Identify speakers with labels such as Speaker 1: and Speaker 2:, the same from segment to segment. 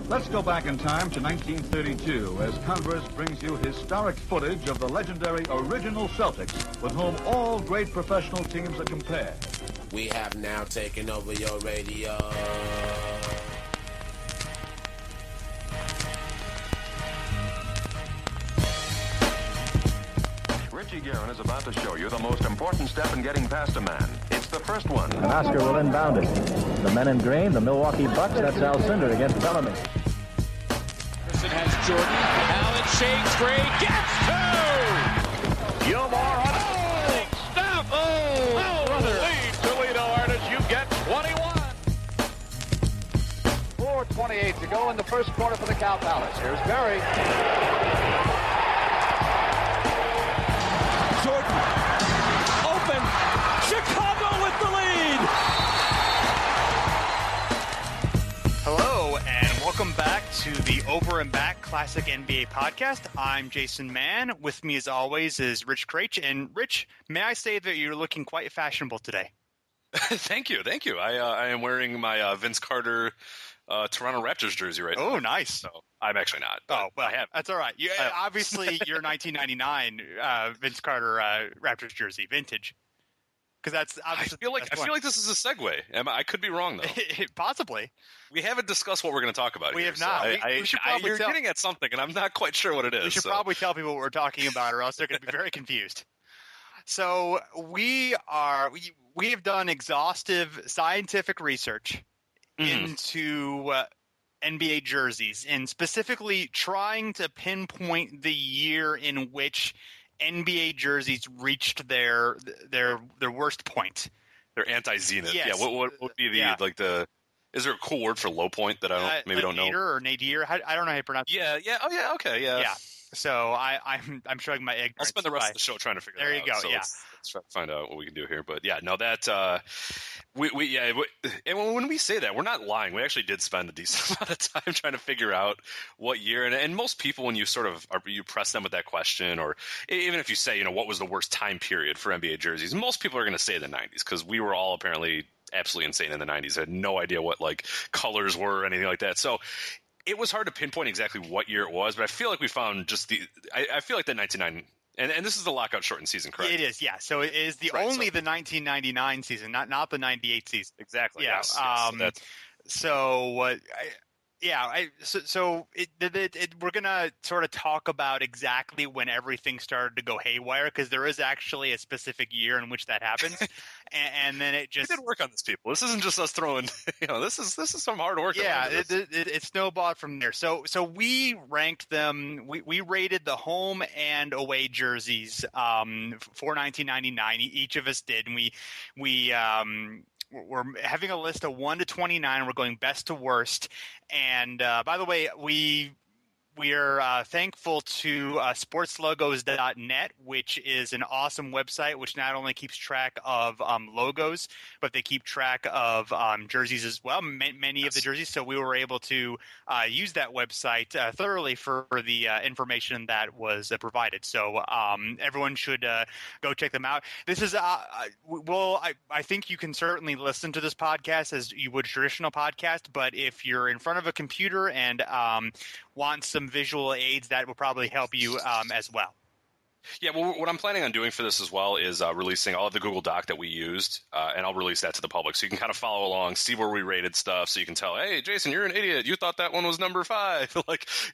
Speaker 1: Let's go back in time to 1932 as Converse brings you historic footage of the legendary original Celtics with whom all great professional teams are compared.
Speaker 2: We have now taken over your radio.
Speaker 3: Richie Guerin is about to show you the most important step in getting past a man. It's the first one.
Speaker 4: And Oscar will inbound it. The men in green, the Milwaukee Bucks, that's Al Cinders against Bellamy.
Speaker 5: Anderson has Jordan. Allen shakes free. Gets two!
Speaker 6: Gilmore on a stop. Lead Toledo artists. You get 21.
Speaker 7: 4:28 to go in the first quarter for the Cow Palace. Here's Barry.
Speaker 5: Jordan. Open. Chicago with the lead.
Speaker 8: Hello, and welcome back to the Over and Back Classic NBA podcast. I'm Jason Mann. With me, as always, is Rich Kraetsch. And Rich, may I say that you're looking quite fashionable today?
Speaker 9: Thank you. I am wearing my Vince Carter Toronto Raptors jersey right now.
Speaker 8: Oh, nice.
Speaker 9: So I'm actually not.
Speaker 8: Oh, well, that's all right. Obviously, your 1999 Vince Carter Raptors jersey, vintage. Because that's obviously.
Speaker 9: I feel like this is a segue. I could be wrong though.
Speaker 8: Possibly.
Speaker 9: We haven't discussed what we're going to talk about.
Speaker 8: We
Speaker 9: here,
Speaker 8: have not.
Speaker 9: So
Speaker 8: we should probably
Speaker 9: you're getting at something, and I'm not quite sure what it is.
Speaker 8: We should probably tell people what we're talking about, or else they're going to be very confused. So we have done exhaustive scientific research into NBA jerseys, and specifically trying to pinpoint the year in which NBA jerseys reached their worst point.
Speaker 9: Their anti-zenith.
Speaker 8: Yes.
Speaker 9: Yeah. What would be the? Is there a cool word for low point that I don't know?
Speaker 8: Nadir or nadir? I don't know how you pronounce it.
Speaker 9: Yeah. Oh yeah. Okay. Yeah.
Speaker 8: Yeah. So I'm showing my ignorance.
Speaker 9: I'll spend the rest of the show trying to figure that out.
Speaker 8: There you go.
Speaker 9: So
Speaker 8: yeah.
Speaker 9: Let's try to find out what we can do here. But yeah, no, that and when we say that, we're not lying. We actually did spend a decent amount of time trying to figure out what year. And most people, when you you press them with that question, or even if you say, what was the worst time period for NBA jerseys, most people are going to say the 90s, because we were all apparently absolutely insane in the 90s. I had no idea what colors were or anything like that. So it was hard to pinpoint exactly what year it was, but I feel like we found I feel like the 1999, and this is the lockout shortened season, correct?
Speaker 8: It is, yeah. So it is the 1999 season, not the 98 season.
Speaker 9: Exactly.
Speaker 8: Yeah.
Speaker 9: Yes.
Speaker 8: We're gonna sort of talk about exactly when everything started to go haywire, because there is actually a specific year in which that happens, and then it just
Speaker 9: we did work on this, people. This isn't just us throwing. This is some hard work.
Speaker 8: Yeah, it snowballed from there. So we ranked them. We rated the home and away jerseys for 1999. Each of us did, and we're having a list of 1 to 29. We're going best to worst. And by the way, we are thankful to sportslogos.net, which is an awesome website which not only keeps track of logos, but they keep track of jerseys as well, many of the jerseys. So we were able to use that website thoroughly for the information that was provided. So everyone should go check them out. This is I think you can certainly listen to this podcast as you would a traditional podcast, but if you're in front of a computer and want some visual aids, that will probably help you as well.
Speaker 9: Yeah, well, what I'm planning on doing for this as well is releasing all of the Google Doc that we used, and I'll release that to the public, so you can kind of follow along, see where we rated stuff, so you can tell, hey, Jason, you're an idiot. You thought that one was number 5.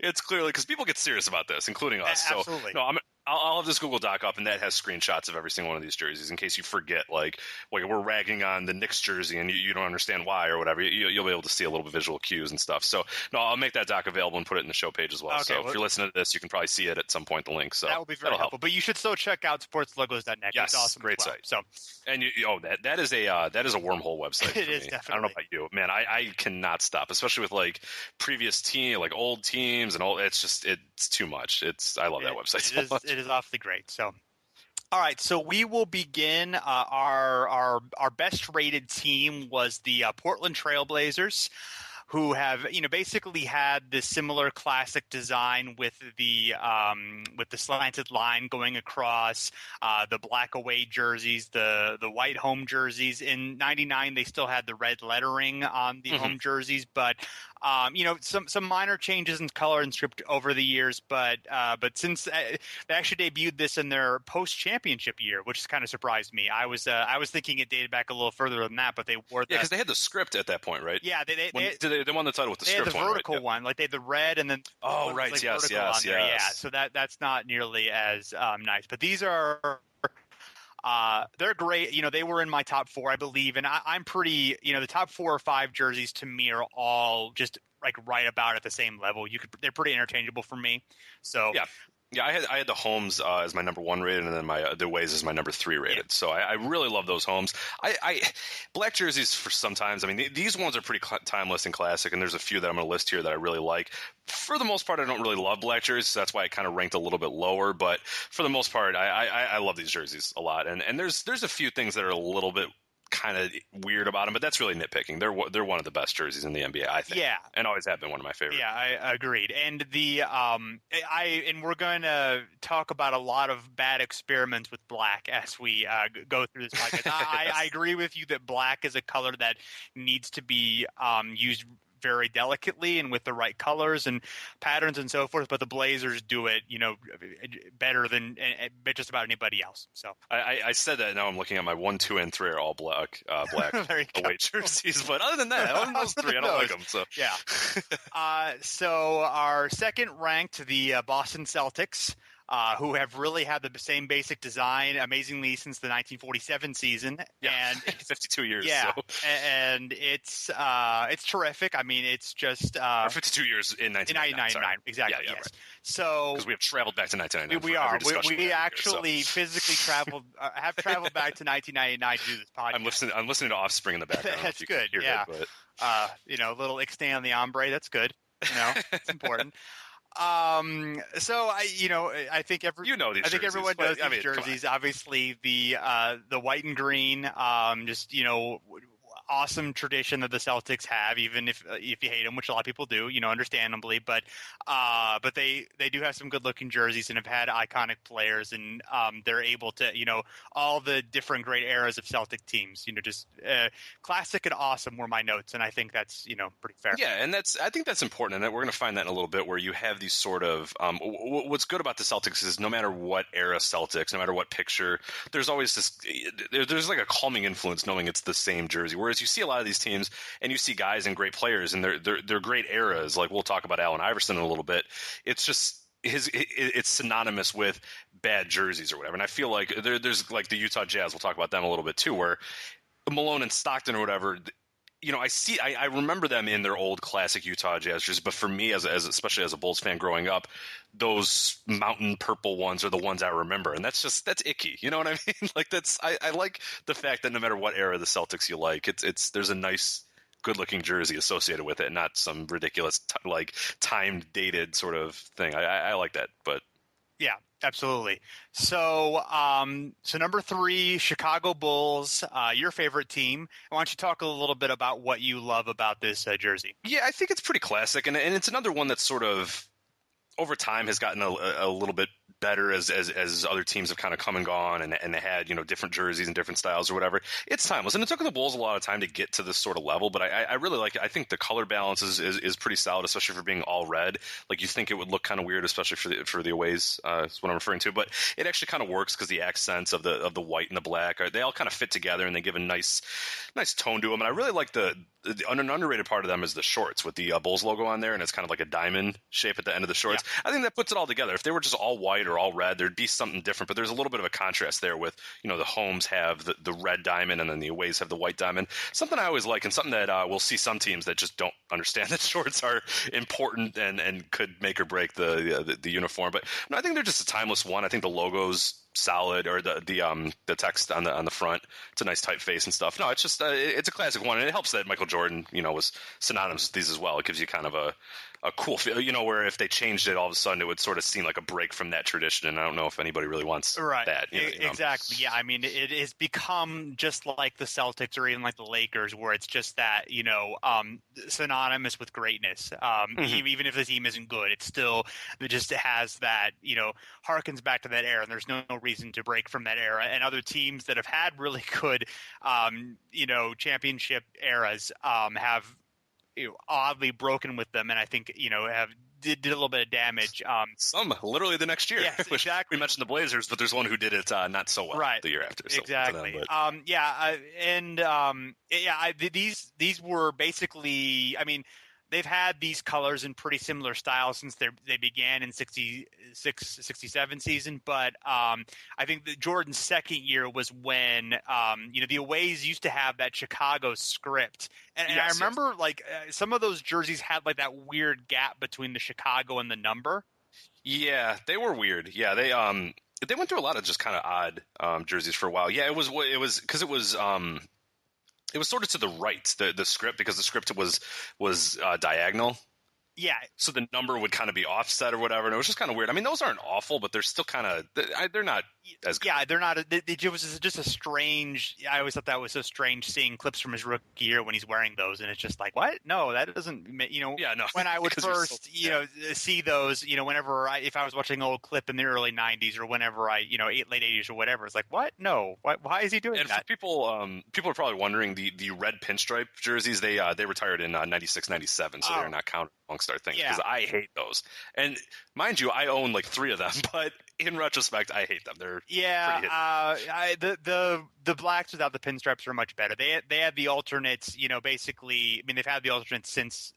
Speaker 9: It's clearly, because people get serious about this, including us.
Speaker 8: Absolutely.
Speaker 9: So, I'll have this Google Doc up, and that has screenshots of every single one of these jerseys in case you forget, we're ragging on the Knicks jersey and you don't understand why or whatever. You'll be able to see a little bit of visual cues and stuff. So, no, I'll make that doc available and put it in the show page as well.
Speaker 8: Okay,
Speaker 9: so if you're listening to this, you can probably see it at some point, the link. So
Speaker 8: that will be very helpful. But you should still check out sportslogos.net.
Speaker 9: Yes,
Speaker 8: it's awesome.
Speaker 9: Great
Speaker 8: as well.
Speaker 9: site.
Speaker 8: So,
Speaker 9: and that is a wormhole website.
Speaker 8: It
Speaker 9: for
Speaker 8: is
Speaker 9: me.
Speaker 8: definitely.
Speaker 9: I don't know about you, man. I cannot stop, especially with previous old teams and all. It's too much. I love that website so much.
Speaker 8: It is awfully great. So, all right. So we will begin. Our best rated team was the Portland Trail Blazers, who have, basically had this similar classic design with the slanted line going across, the black away jerseys, the white home jerseys. In '99, they still had the red lettering on the home jerseys, but some minor changes in color and script over the years. But since they actually debuted this in their post-championship year, which has kind of surprised me. I was thinking it dated back a little further than that, but they wore
Speaker 9: because they had the script at that point, right?
Speaker 8: Yeah,
Speaker 9: they won the title with the script.
Speaker 8: They had the vertical
Speaker 9: right?
Speaker 8: one, like they had the red and then
Speaker 9: yes.
Speaker 8: Yeah, so that's not nearly as nice. But these are they're great. They were in my top 4, I believe, and I'm pretty. The top 4 or 5 jerseys to me are all just like right about at the same level. They're pretty interchangeable for me. So
Speaker 9: Yeah, I had the homes as my number 1 rated, and then the aways as my number 3 rated. Yeah. So I really love those homes. Black jerseys for sometimes. I mean, these ones are pretty timeless and classic, and there's a few that I'm going to list here that I really like. For the most part, I don't really love black jerseys, so that's why I kind of ranked a little bit lower. But for the most part, I love these jerseys a lot. And there's a few things that are a little bit kind of weird about them, but that's really nitpicking. They're one of the best jerseys in the NBA, I think. Yeah, and always have been one of my favorites.
Speaker 8: Yeah, I agreed. And and we're going to talk about a lot of bad experiments with black as we go through this podcast. I agree with you that black is a color that needs to be used very delicately and with the right colors and patterns and so forth, but the Blazers do it, better than just about anybody else. So
Speaker 9: I said that, now I'm looking at my 1, 2, and 3 are all black away jerseys, but other than those 3, I don't like them. So
Speaker 8: yeah. So our second ranked, the Boston Celtics, who have really had the same basic design, amazingly, since the 1947 season.
Speaker 9: Yeah,
Speaker 8: and
Speaker 9: 52 years.
Speaker 8: Yeah,
Speaker 9: so.
Speaker 8: And it's terrific. I mean, it's just
Speaker 9: 52 years in
Speaker 8: 1999. Exactly.
Speaker 9: Yeah,
Speaker 8: yes.
Speaker 9: Right.
Speaker 8: So
Speaker 9: because we have traveled back to 1999.
Speaker 8: We actually physically traveled have traveled back to 1999 to do this podcast.
Speaker 9: I'm listening to Offspring in the background.
Speaker 8: That's good. Yeah.
Speaker 9: It,
Speaker 8: but. A little ixnay on the ombre. That's good. It's important. So I think
Speaker 9: these
Speaker 8: I think everyone knows these jerseys. Obviously, the white and green, awesome tradition that the Celtics have, even if you hate them, which a lot of people do, understandably. But they do have some good looking jerseys and have had iconic players, and they're able to, all the different great eras of Celtic teams. Just classic and awesome were my notes, and I think that's pretty fair.
Speaker 9: Yeah, and I think that's important, and we're going to find that in a little bit, where you have these sort of what's good about the Celtics is no matter what era Celtics, no matter what picture, there's always there's like a calming influence knowing it's the same jersey. Whereas you see a lot of these teams, and you see guys and great players, and they're great eras. Like we'll talk about Allen Iverson in a little bit. It's just it's synonymous with bad jerseys or whatever. And I feel like there's like the Utah Jazz. We'll talk about them a little bit too, where Malone and Stockton or whatever. I remember them in their old classic Utah Jazz jerseys, but for me, as especially as a Bulls fan growing up, those mountain purple ones are the ones I remember, and that's icky. You know what I mean? Like I like the fact that no matter what era of the Celtics you like, there's a nice, good-looking jersey associated with it, not some ridiculous timed, dated sort of thing. I like that, but
Speaker 8: yeah. Absolutely. So, number 3, Chicago Bulls, your favorite team. Why don't you talk a little bit about what you love about this jersey?
Speaker 9: Yeah, I think it's pretty classic, and it's another one that's sort of over time has gotten a little bit better as other teams have kind of come and gone, and they had different jerseys and different styles or whatever. It's timeless, and it took the Bulls a lot of time to get to this sort of level. But I really like it. I think the color balance is pretty solid, especially for being all red. Like you think it would look kind of weird, especially for the aways. Is what I'm referring to. But it actually kind of works because the accents of the white and the black they all kind of fit together, and they give a nice tone to them. And I really like an underrated part of them is the shorts with the Bulls logo on there, and it's kind of like a diamond shape at the end of the shorts. Yeah. I think that puts it all together. If they were just all white or all red, there'd be something different, but there's a little bit of a contrast there with, the homes have the red diamond and then the aways have the white diamond. Something I always like, and something that we'll see some teams that just don't understand that shorts are important and could make or break the uniform. But no, I think they're just a timeless one. I think the logo's solid, or the text on the front. It's a nice typeface and stuff. No, it's just it's a classic one, and it helps that Michael Jordan was synonymous with these as well. It gives you kind of cool feel, where if they changed it, all of a sudden it would sort of seem like a break from that tradition. And I don't know if anybody really wants that.
Speaker 8: Exactly. Yeah. I mean, it has become just like the Celtics or even like the Lakers, where it's just that, synonymous with greatness. Even if the team isn't good, it just has that, harkens back to that era. And there's no reason to break from that era. And other teams that have had really good, championship eras have oddly broken with them, and I think did a little bit of damage.
Speaker 9: Some literally the next year.
Speaker 8: Yes, exactly.
Speaker 9: We mentioned the Blazers, but there's one who did it not so well the year after. So
Speaker 8: exactly. These were basically. I mean, they've had these colors in pretty similar styles since they began in 66-67 season. But I think that Jordan's second year was when, the aways used to have that Chicago script. And I remember some of those jerseys had like that weird gap between the Chicago and the number.
Speaker 9: Yeah, they were weird. Yeah, they went through a lot of just kind of odd jerseys for a while. Yeah, it was because it was sort of to the right, the script, because the script was diagonal.
Speaker 8: Yeah.
Speaker 9: So the number would kind of be offset or whatever, and it was just kind of weird. I mean, those aren't awful, but they're still kind of they're not as good.
Speaker 8: Yeah, they're not. It was just a strange. I always thought that was so strange seeing clips from his rookie year when he's wearing those, and it's just like, what? No, that doesn't.
Speaker 9: Yeah, no.
Speaker 8: When I would first, see those, whenever if I was watching an old clip in the early '90s or whenever late '80s or whatever, it's like, what? No, why is he doing
Speaker 9: and
Speaker 8: that?
Speaker 9: For people are probably wondering the red pinstripe jerseys. They retired in 96, 97, so they're not counted amongst our things because I hate those. And mind you, I own like 3 of them, but in retrospect, I hate them. They're
Speaker 8: the blacks without the pinstripes are much better. They had the alternates, basically. I mean, they've had the alternates since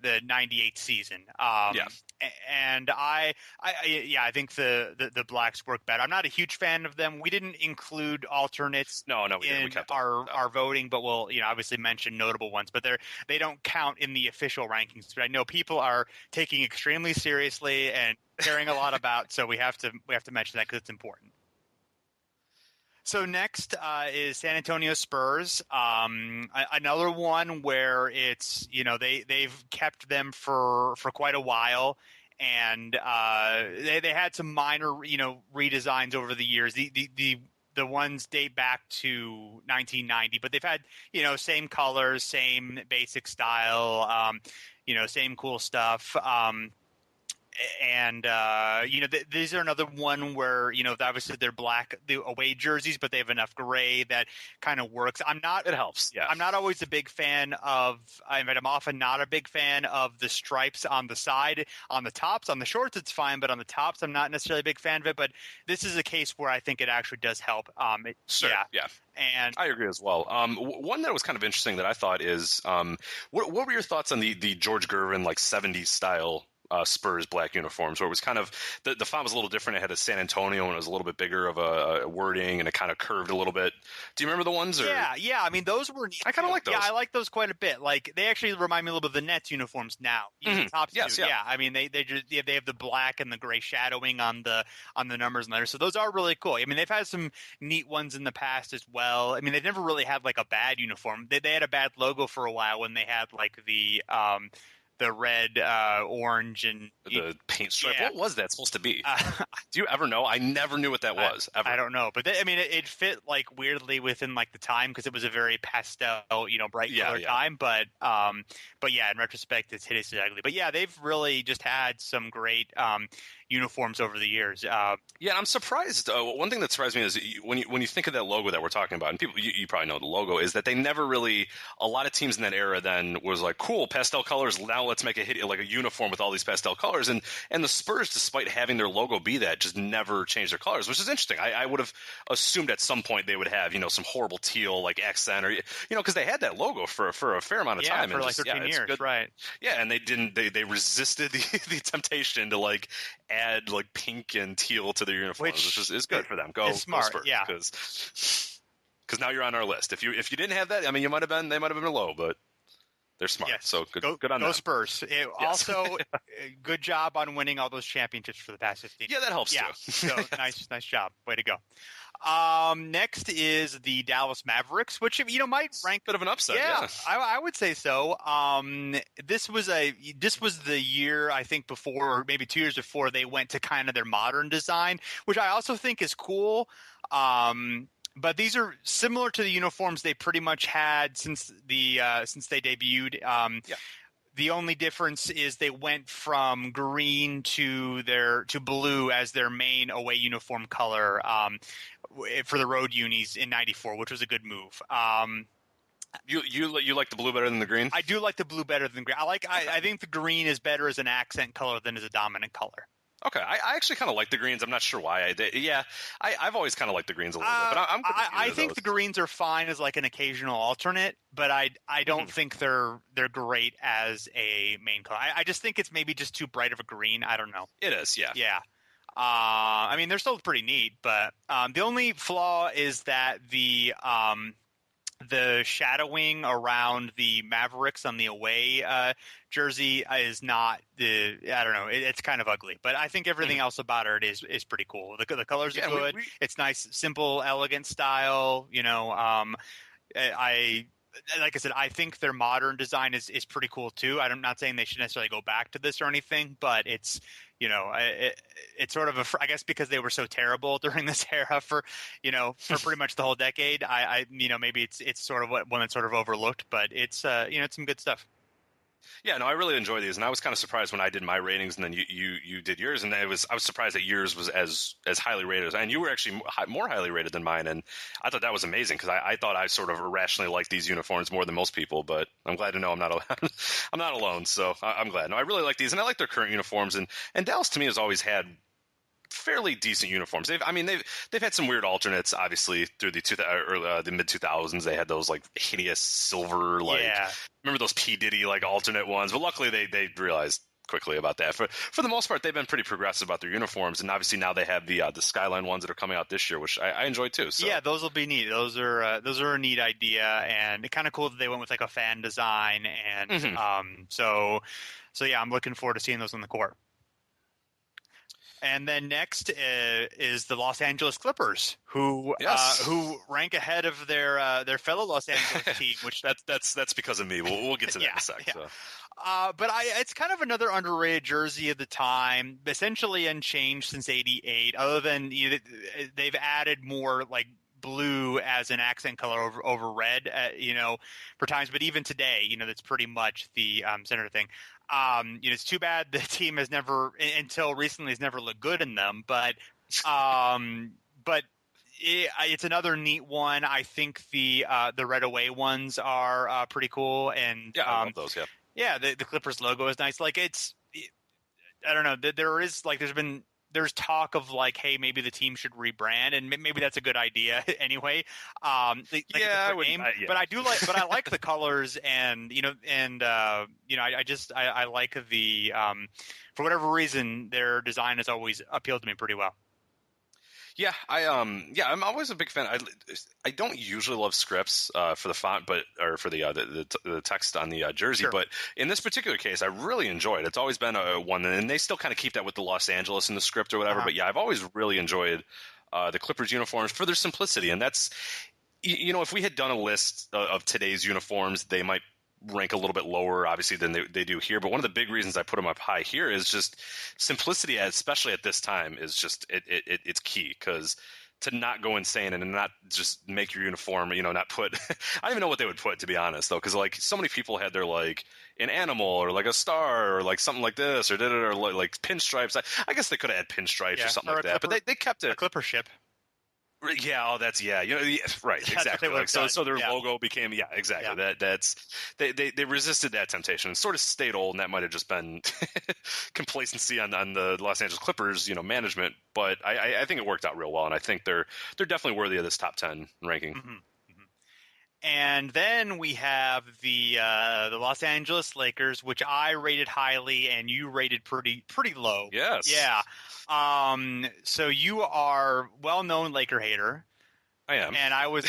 Speaker 8: the '98 season. And I think the blacks work better. I'm not a huge fan of them. We didn't include alternates
Speaker 9: we kept
Speaker 8: our voting, but we'll obviously mention notable ones. But they don't count in the official rankings. But I know people are taking extremely seriously and caring a lot about. So we have to mention that because it's important. So next is San Antonio Spurs, another one where it's they've kept them for quite a while, and they had some minor redesigns over the years. The ones date back to 1990, but they've had same colors, same basic style, same cool stuff. And these are another one where obviously they're black, the away jerseys, but they have enough gray that kind of works.
Speaker 9: It helps. Yeah,
Speaker 8: I'm not always a big fan of. I'm often not a big fan of the stripes on the side, on the tops, on the shorts. It's fine, but on the tops, I'm not necessarily a big fan of it. But this is a case where I think it actually does help.
Speaker 9: Sure. Yeah. And I agree as well. One that was kind of interesting that I thought is, what were your thoughts on the George Gervin 70s style Spurs black uniforms, where it was kind of the font was a little different. It had a San Antonio and it was a little bit bigger of a wording, and it kind of curved a little bit. Do you remember the ones? Or?
Speaker 8: Yeah. I mean, those were neat.
Speaker 9: I kind of like those.
Speaker 8: Yeah, I like those quite a bit. Like they actually remind me a little bit of the Nets uniforms now. The top
Speaker 9: yes,
Speaker 8: two. Yeah. I mean, they have the black and the gray shadowing on the numbers and letters. So those are really cool. I mean, they've had some neat ones in the past as well. I mean, they've never really had a bad uniform. They had a bad logo for a while when they had the red, orange, and
Speaker 9: the paint stripe. Yeah. What was that supposed to be? Do you ever know? I never knew what that was. Ever.
Speaker 8: I don't know, but it fit weirdly within the time because it was a very pastel, bright color time. But yeah, in retrospect, it's hideously ugly. But yeah, they've really just had some great uniforms over the years.
Speaker 9: Yeah, I'm surprised. One thing that surprised me is when you think of that logo that we're talking about, and people you probably know the logo, is that they never really. A lot of teams in that era then was cool pastel colors. Now let's make a uniform with all these pastel colors, and the Spurs, despite having their logo be that, just never changed their colors, which is interesting. I would have assumed at some point they would have some horrible teal accent, or because they had that logo for a fair amount of time,
Speaker 8: for 13 years,
Speaker 9: good.
Speaker 8: Right?
Speaker 9: Yeah, and they didn't. They resisted the temptation to add pink and teal to their uniforms, which is good for them. Go
Speaker 8: smart,
Speaker 9: Spurs,
Speaker 8: yeah.
Speaker 9: Because now you're on our list. If you didn't have that, I mean, they might have been low, but They're smart.
Speaker 8: Yes.
Speaker 9: So good on
Speaker 8: go
Speaker 9: them.
Speaker 8: Spurs. Also, good job on winning all those championships for the past 15 years.
Speaker 9: Yeah, that helps
Speaker 8: too. So nice job. Way to go. Next is the Dallas Mavericks, which might rank
Speaker 9: bit of an upset.
Speaker 8: Yeah, I would say so. This was the year, I think, before, or maybe 2 years before, they went to kind of their modern design, which I also think is cool. But these are similar to the uniforms they pretty much had since they debuted. The only difference is they went from green to blue as their main away uniform color for the road unis in '94, which was a good move.
Speaker 9: You like the blue better than the green?
Speaker 8: I do like the blue better than green. I think the green is better as an accent color than as a dominant color.
Speaker 9: Okay, I actually kind of like the greens. I'm not sure why. I've always kind of liked the greens a little bit, but
Speaker 8: I think the greens are fine as like an occasional alternate, but I don't think they're great as a main color. I just think it's maybe just too bright of a green. I don't know.
Speaker 9: It is, yeah.
Speaker 8: Yeah. I mean, they're still pretty neat, but the only flaw is that the shadowing around the Mavericks on the away jersey is not I don't know. It's kind of ugly, but I think everything else about it is pretty cool. The colors are good. It's nice, simple, elegant style. Like I said, I think their modern design is pretty cool too. I'm not saying they should necessarily go back to this or anything, but it's it's sort of I guess because they were so terrible during this era for pretty much the whole decade. Maybe it's sort of one that's sort of overlooked, but it's it's some good stuff.
Speaker 9: Yeah, no, I really enjoy these, and I was kind of surprised when I did my ratings, and then you did yours, and I was surprised that yours was as highly rated, and you were actually more highly rated than mine, and I thought that was amazing because I thought I sort of irrationally liked these uniforms more than most people, but I'm glad to know I'm not alone, so I'm glad. No, I really like these, and I like their current uniforms, and Dallas to me has always had fairly decent uniforms. They've had some weird alternates, obviously through the mid 2000s. They had those like hideous silver, remember those P Diddy like alternate ones. But luckily they realized quickly about that. For the most part, they've been pretty progressive about their uniforms, and obviously now they have the Skyline ones that are coming out this year, which I enjoy too. So.
Speaker 8: Yeah, those will be neat. Those are a neat idea, and kind of cool that they went with like a fan design, and so yeah, I'm looking forward to seeing those on the court. And then next is the Los Angeles Clippers, who rank ahead of their fellow Los Angeles team. Which
Speaker 9: that's because of me. We'll get to that in a sec. Yeah. So.
Speaker 8: But it's kind of another underrated jersey of the time, essentially unchanged since '88. Other than they've added more like blue as an accent color over red, for times. But even today, that's pretty much the center thing. It's too bad the team has never, until recently, has never looked good in them. But it's another neat one. I think the red away ones are pretty cool, and
Speaker 9: I love those.
Speaker 8: Yeah, the Clippers logo is nice. Like I don't know. There's talk of like, hey, maybe the team should rebrand, and maybe that's a good idea anyway. But I like the colors, and I like the for whatever reason their design has always appealed to me pretty well.
Speaker 9: Yeah, I'm always a big fan. I don't usually love scripts for the font, or for the text on the jersey, but in this particular case, I really enjoy it. It's always been a one, and they still kind of keep that with the Los Angeles in the script or whatever. But yeah, I've always really enjoyed the Clippers uniforms for their simplicity, and that's if we had done a list of today's uniforms, they might rank a little bit lower, obviously, than they do here. But one of the big reasons I put them up high here is just simplicity, especially at this time, is just it's key, because to not go insane and not just make your uniform, not put I don't even know what they would put, to be honest, though, because like so many people had their like an animal or like a star or like something like this or like pinstripes. I guess they could have had pinstripes or something like that, but they kept it
Speaker 8: a Clipper ship.
Speaker 9: Yeah, right, exactly. Like, so their logo became exactly. Yeah. That's they resisted that temptation and sort of stayed old, and that might have just been complacency on the Los Angeles Clippers, management. But I think it worked out real well, and I think they're definitely worthy of this top 10 ranking.
Speaker 8: Mm-hmm. And then we have the Los Angeles Lakers, which I rated highly and you rated pretty low.
Speaker 9: Yes.
Speaker 8: Yeah. So you are well-known Laker hater.
Speaker 9: I am.
Speaker 8: And I was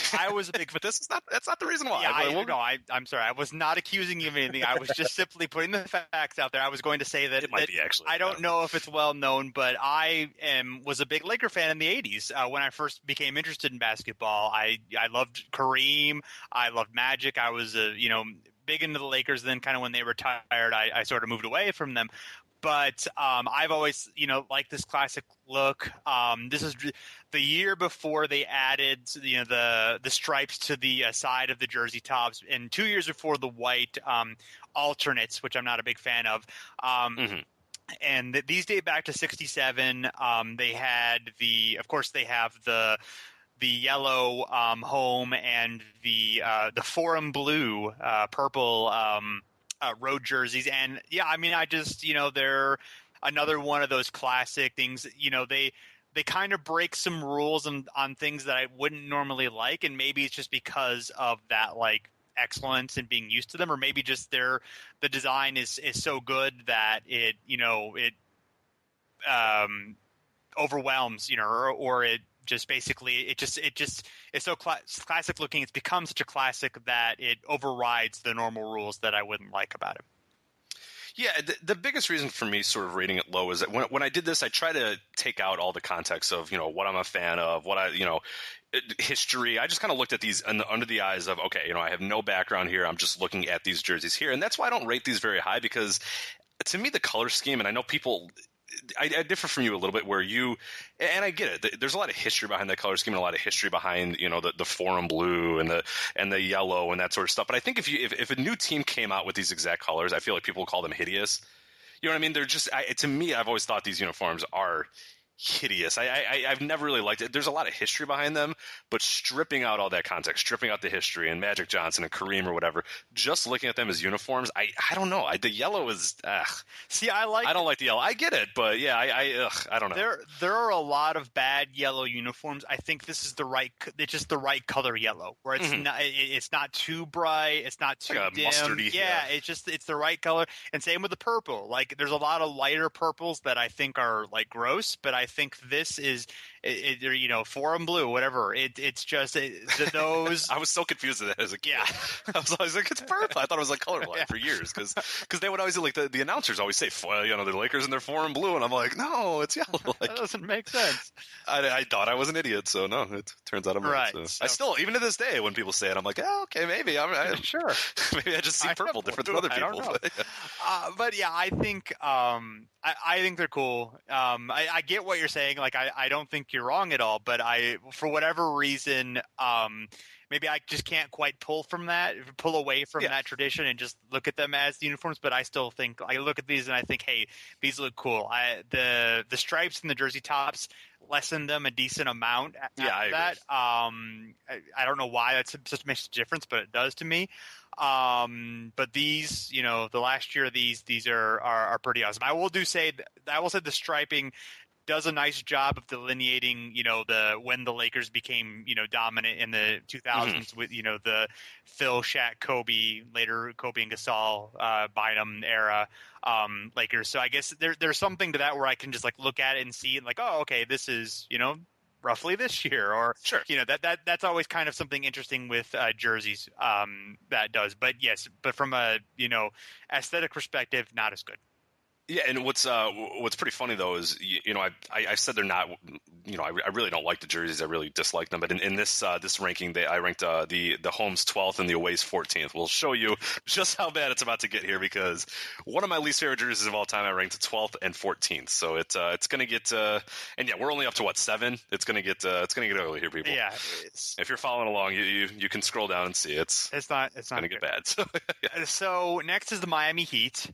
Speaker 8: a big.
Speaker 9: But that's not the reason why.
Speaker 8: Yeah, I'm sorry. I was not accusing you of anything. I was just simply putting the facts out there. I was going to say that
Speaker 9: it might be actually.
Speaker 8: I don't know if it's well known, but I was a big Laker fan in the '80s when I first became interested in basketball. I loved Kareem. I loved Magic. I was big into the Lakers. Then kind of when they retired, I sort of moved away from them. But I've always, liked this classic look. This is the year before they added, the stripes to the side of the jersey tops, and 2 years before the white alternates, which I'm not a big fan of. And these date back to '67. They had they have the yellow home and the Forum blue purple. Road jerseys, and I just they're another one of those classic things. They kind of break some rules on things that I wouldn't normally like, and maybe it's just because of that excellence and being used to them, or maybe just the design is so good that it overwhelms or it just basically it's so classic looking. It's become such a classic that it overrides the normal rules that I wouldn't like about it.
Speaker 9: Yeah, the biggest reason for me sort of rating it low is that when I did this, I try to take out all the context of what I'm a fan of, what history. I just kind of looked at these under the eyes of I have no background here. I'm just looking at these jerseys here, and that's why I don't rate these very high, because to me the color scheme, and I know people. I differ from you a little bit where and I get it. There's a lot of history behind that color scheme and a lot of history behind, the Forum blue and the yellow and that sort of stuff. But I think if a new team came out with these exact colors, I feel like people would call them hideous. You know what I mean? They're just, to me, I've always thought these uniforms are hideous. I've never really liked it. There's a lot of history behind them, but stripping out all that context, stripping out the history and Magic Johnson and Kareem or whatever, just looking at them as uniforms, I don't know. The yellow is
Speaker 8: See, I don't
Speaker 9: like the yellow. I get it, but yeah, I don't know.
Speaker 8: There are a lot of bad yellow uniforms. I think this is it's just the right color yellow, where it's not too bright, it's not too dim.
Speaker 9: Mustardy.
Speaker 8: Yeah, it's the right color. And same with the purple. There's a lot of lighter purples that I think are gross, but I think this is Forum blue, whatever. It's just those.
Speaker 9: I was so confused with that as a kid.
Speaker 8: Yeah,
Speaker 9: I was always like, it's purple. I thought it was colorblind for years because they would always the announcers always say, the Lakers in their Forum blue, and I'm like, no, it's yellow.
Speaker 8: That doesn't make sense.
Speaker 9: I thought I was an idiot, so no, it turns out I'm right. So. I still, even to this day, when people say it, I'm like, okay, maybe I'm
Speaker 8: sure.
Speaker 9: Maybe I just see purple different than other people.
Speaker 8: I don't know. But yeah, I think I think they're cool. I get what you're saying. I don't think you're wrong at all, but for whatever reason, maybe I just can't quite pull away from that tradition and just look at them as the uniforms. But I still think I look at these and I think, hey, these look cool. The stripes and the jersey tops lessen them a decent amount.
Speaker 9: I
Speaker 8: that. I don't know why that's such a much difference, but it does to me. But these, the last year of these are pretty awesome. I will say the striping does a nice job of delineating, when the Lakers became, dominant in the 2000s with, the Phil, Shaq, Kobe, later Kobe and Gasol, Bynum era, Lakers. So I guess there's something to that where I can just look at it and see it oh, okay, this is, roughly this year, or
Speaker 9: sure.
Speaker 8: That's always kind of something interesting with jerseys that does. But yes, but from a aesthetic perspective, not as good.
Speaker 9: Yeah, and what's pretty funny though is I said they're not I really don't like the jerseys. I really dislike them. But in this ranking, I ranked the home's 12th and the away's 14th. We'll show you just how bad it's about to get here, because one of my least favorite jerseys of all time I ranked 12th and 14th. So it's gonna get and yeah, we're only up to 7. It's gonna get ugly here, people.
Speaker 8: Yeah,
Speaker 9: if you're following along, you can scroll down and see it's
Speaker 8: not
Speaker 9: gonna get bad. So, yeah.
Speaker 8: So next is the Miami Heat.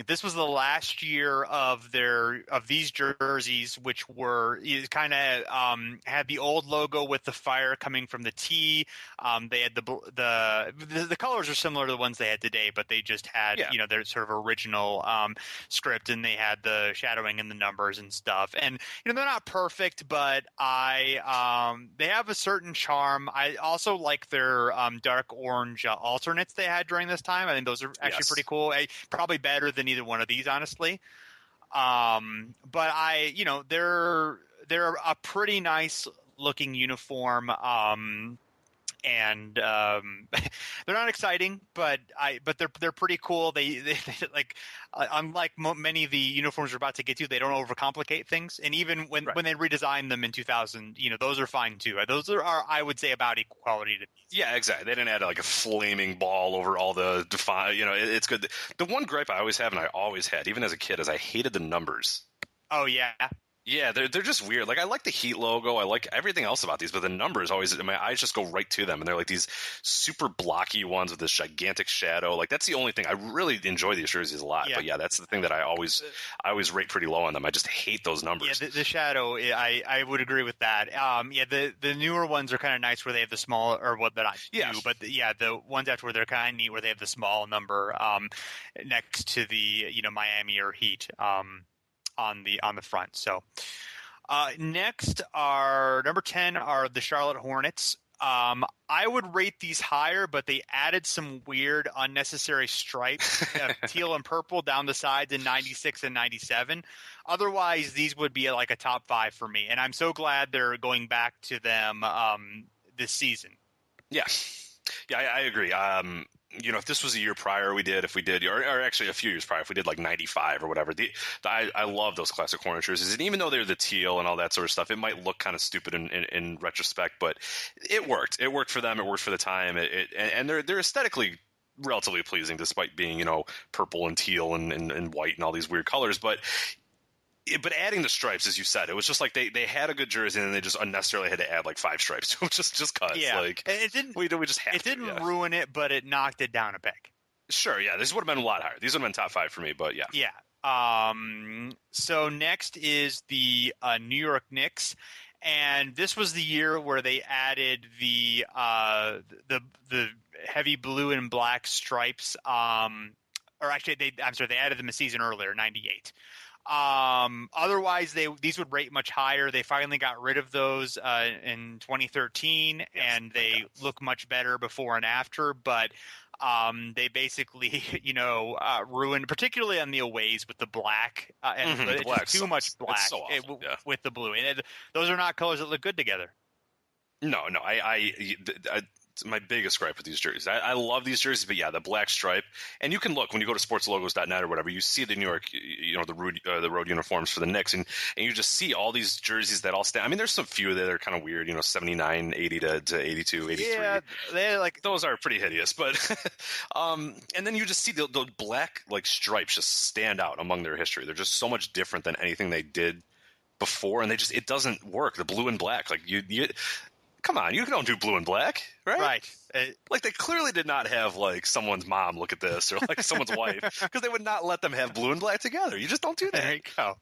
Speaker 8: This was the last year of these jerseys, which were kind of had the old logo with the fire coming from the T. They had the colors are similar to the ones they had today, but they just had their sort of original script, and they had the shadowing and the numbers and stuff. And they're not perfect, but they have a certain charm. I also like their dark orange alternates they had during this time. I think those are actually pretty cool. Probably better than either one of these, honestly. But they're a pretty nice looking uniform. And they're not exciting, but they're pretty cool. They like unlike many of the uniforms we're about to get to, they don't overcomplicate things. And even when they redesigned them in 2000, those are fine too. Those are I would say about equal quality to these.
Speaker 9: Yeah, exactly. They didn't add like a flaming ball over all the it's good. The one gripe I always have, and I always had, even as a kid, is I hated the numbers.
Speaker 8: Oh yeah.
Speaker 9: Yeah, they're just weird. Like, I like the Heat logo. I like everything else about these, but the numbers always, my eyes just go right to them. And they're like these super blocky ones with this gigantic shadow. Like, that's the only thing. I really enjoy these jerseys a lot. Yeah. But yeah, that's the thing that I always rate pretty low on them. I just hate those numbers.
Speaker 8: Yeah, the shadow, I would agree with that. The newer ones are kind of nice where they have the small, or what that I do. But the ones after where they're kind of neat where they have the small number next to the, Miami or Heat. On the front. So next are number 10 are the Charlotte Hornets. I would rate these higher, but they added some weird unnecessary stripes, teal and purple down the sides in 96 and 97. Otherwise, these would be like a top 5 for me. And I'm so glad they're going back to them this season.
Speaker 9: Yeah. Yeah, I agree. If this was a year prior, or actually a few years prior, if we did like 95 or whatever, I love those classic Hornet jerseys. And even though they're the teal and all that sort of stuff, it might look kind of stupid in retrospect, but it worked. It worked for them. It worked for the time. And they're aesthetically relatively pleasing, despite being, purple and teal and white and all these weird colors. But adding the stripes, as you said, it was just like they had a good jersey and then they just unnecessarily had to add like 5 stripes to it just cause.
Speaker 8: Yeah,
Speaker 9: like
Speaker 8: and it didn't.
Speaker 9: We just had
Speaker 8: it
Speaker 9: to,
Speaker 8: didn't ruin it, but it knocked it down a peg.
Speaker 9: Sure, yeah, this would have been a lot higher. These would have been top 5 for me, but yeah.
Speaker 8: Yeah. So next is the New York Knicks, and this was the year where they added the heavy blue and black stripes. Or actually, they added them a season earlier, 98. Otherwise, these would rate much higher. They finally got rid of those in 2013, and they look much better before and after. But they basically, ruined, particularly on the aways with the black. And
Speaker 9: the black
Speaker 8: too much black
Speaker 9: so awful,
Speaker 8: with the blue. And those are not colors that look good together.
Speaker 9: No, it's my biggest gripe with these jerseys. I love these jerseys, but yeah, the black stripe. And you can look when you go to sportslogos.net or whatever, you see the New York, the road uniforms for the Knicks, and you just see all these jerseys that all stand. I mean, there's some few that are kind of weird, 79, 80 to 82, 83.
Speaker 8: Yeah, they're like
Speaker 9: those are pretty hideous, but and then you just see the black like stripes just stand out among their history. They're just so much different than anything they did before, and it doesn't work. The blue and black, like you come on, you don't do blue and black, right?
Speaker 8: Right.
Speaker 9: Like, they clearly did not have, like, someone's mom look at this or, like, someone's wife, because they would not let them have blue and black together. You just don't do that.
Speaker 8: There you go.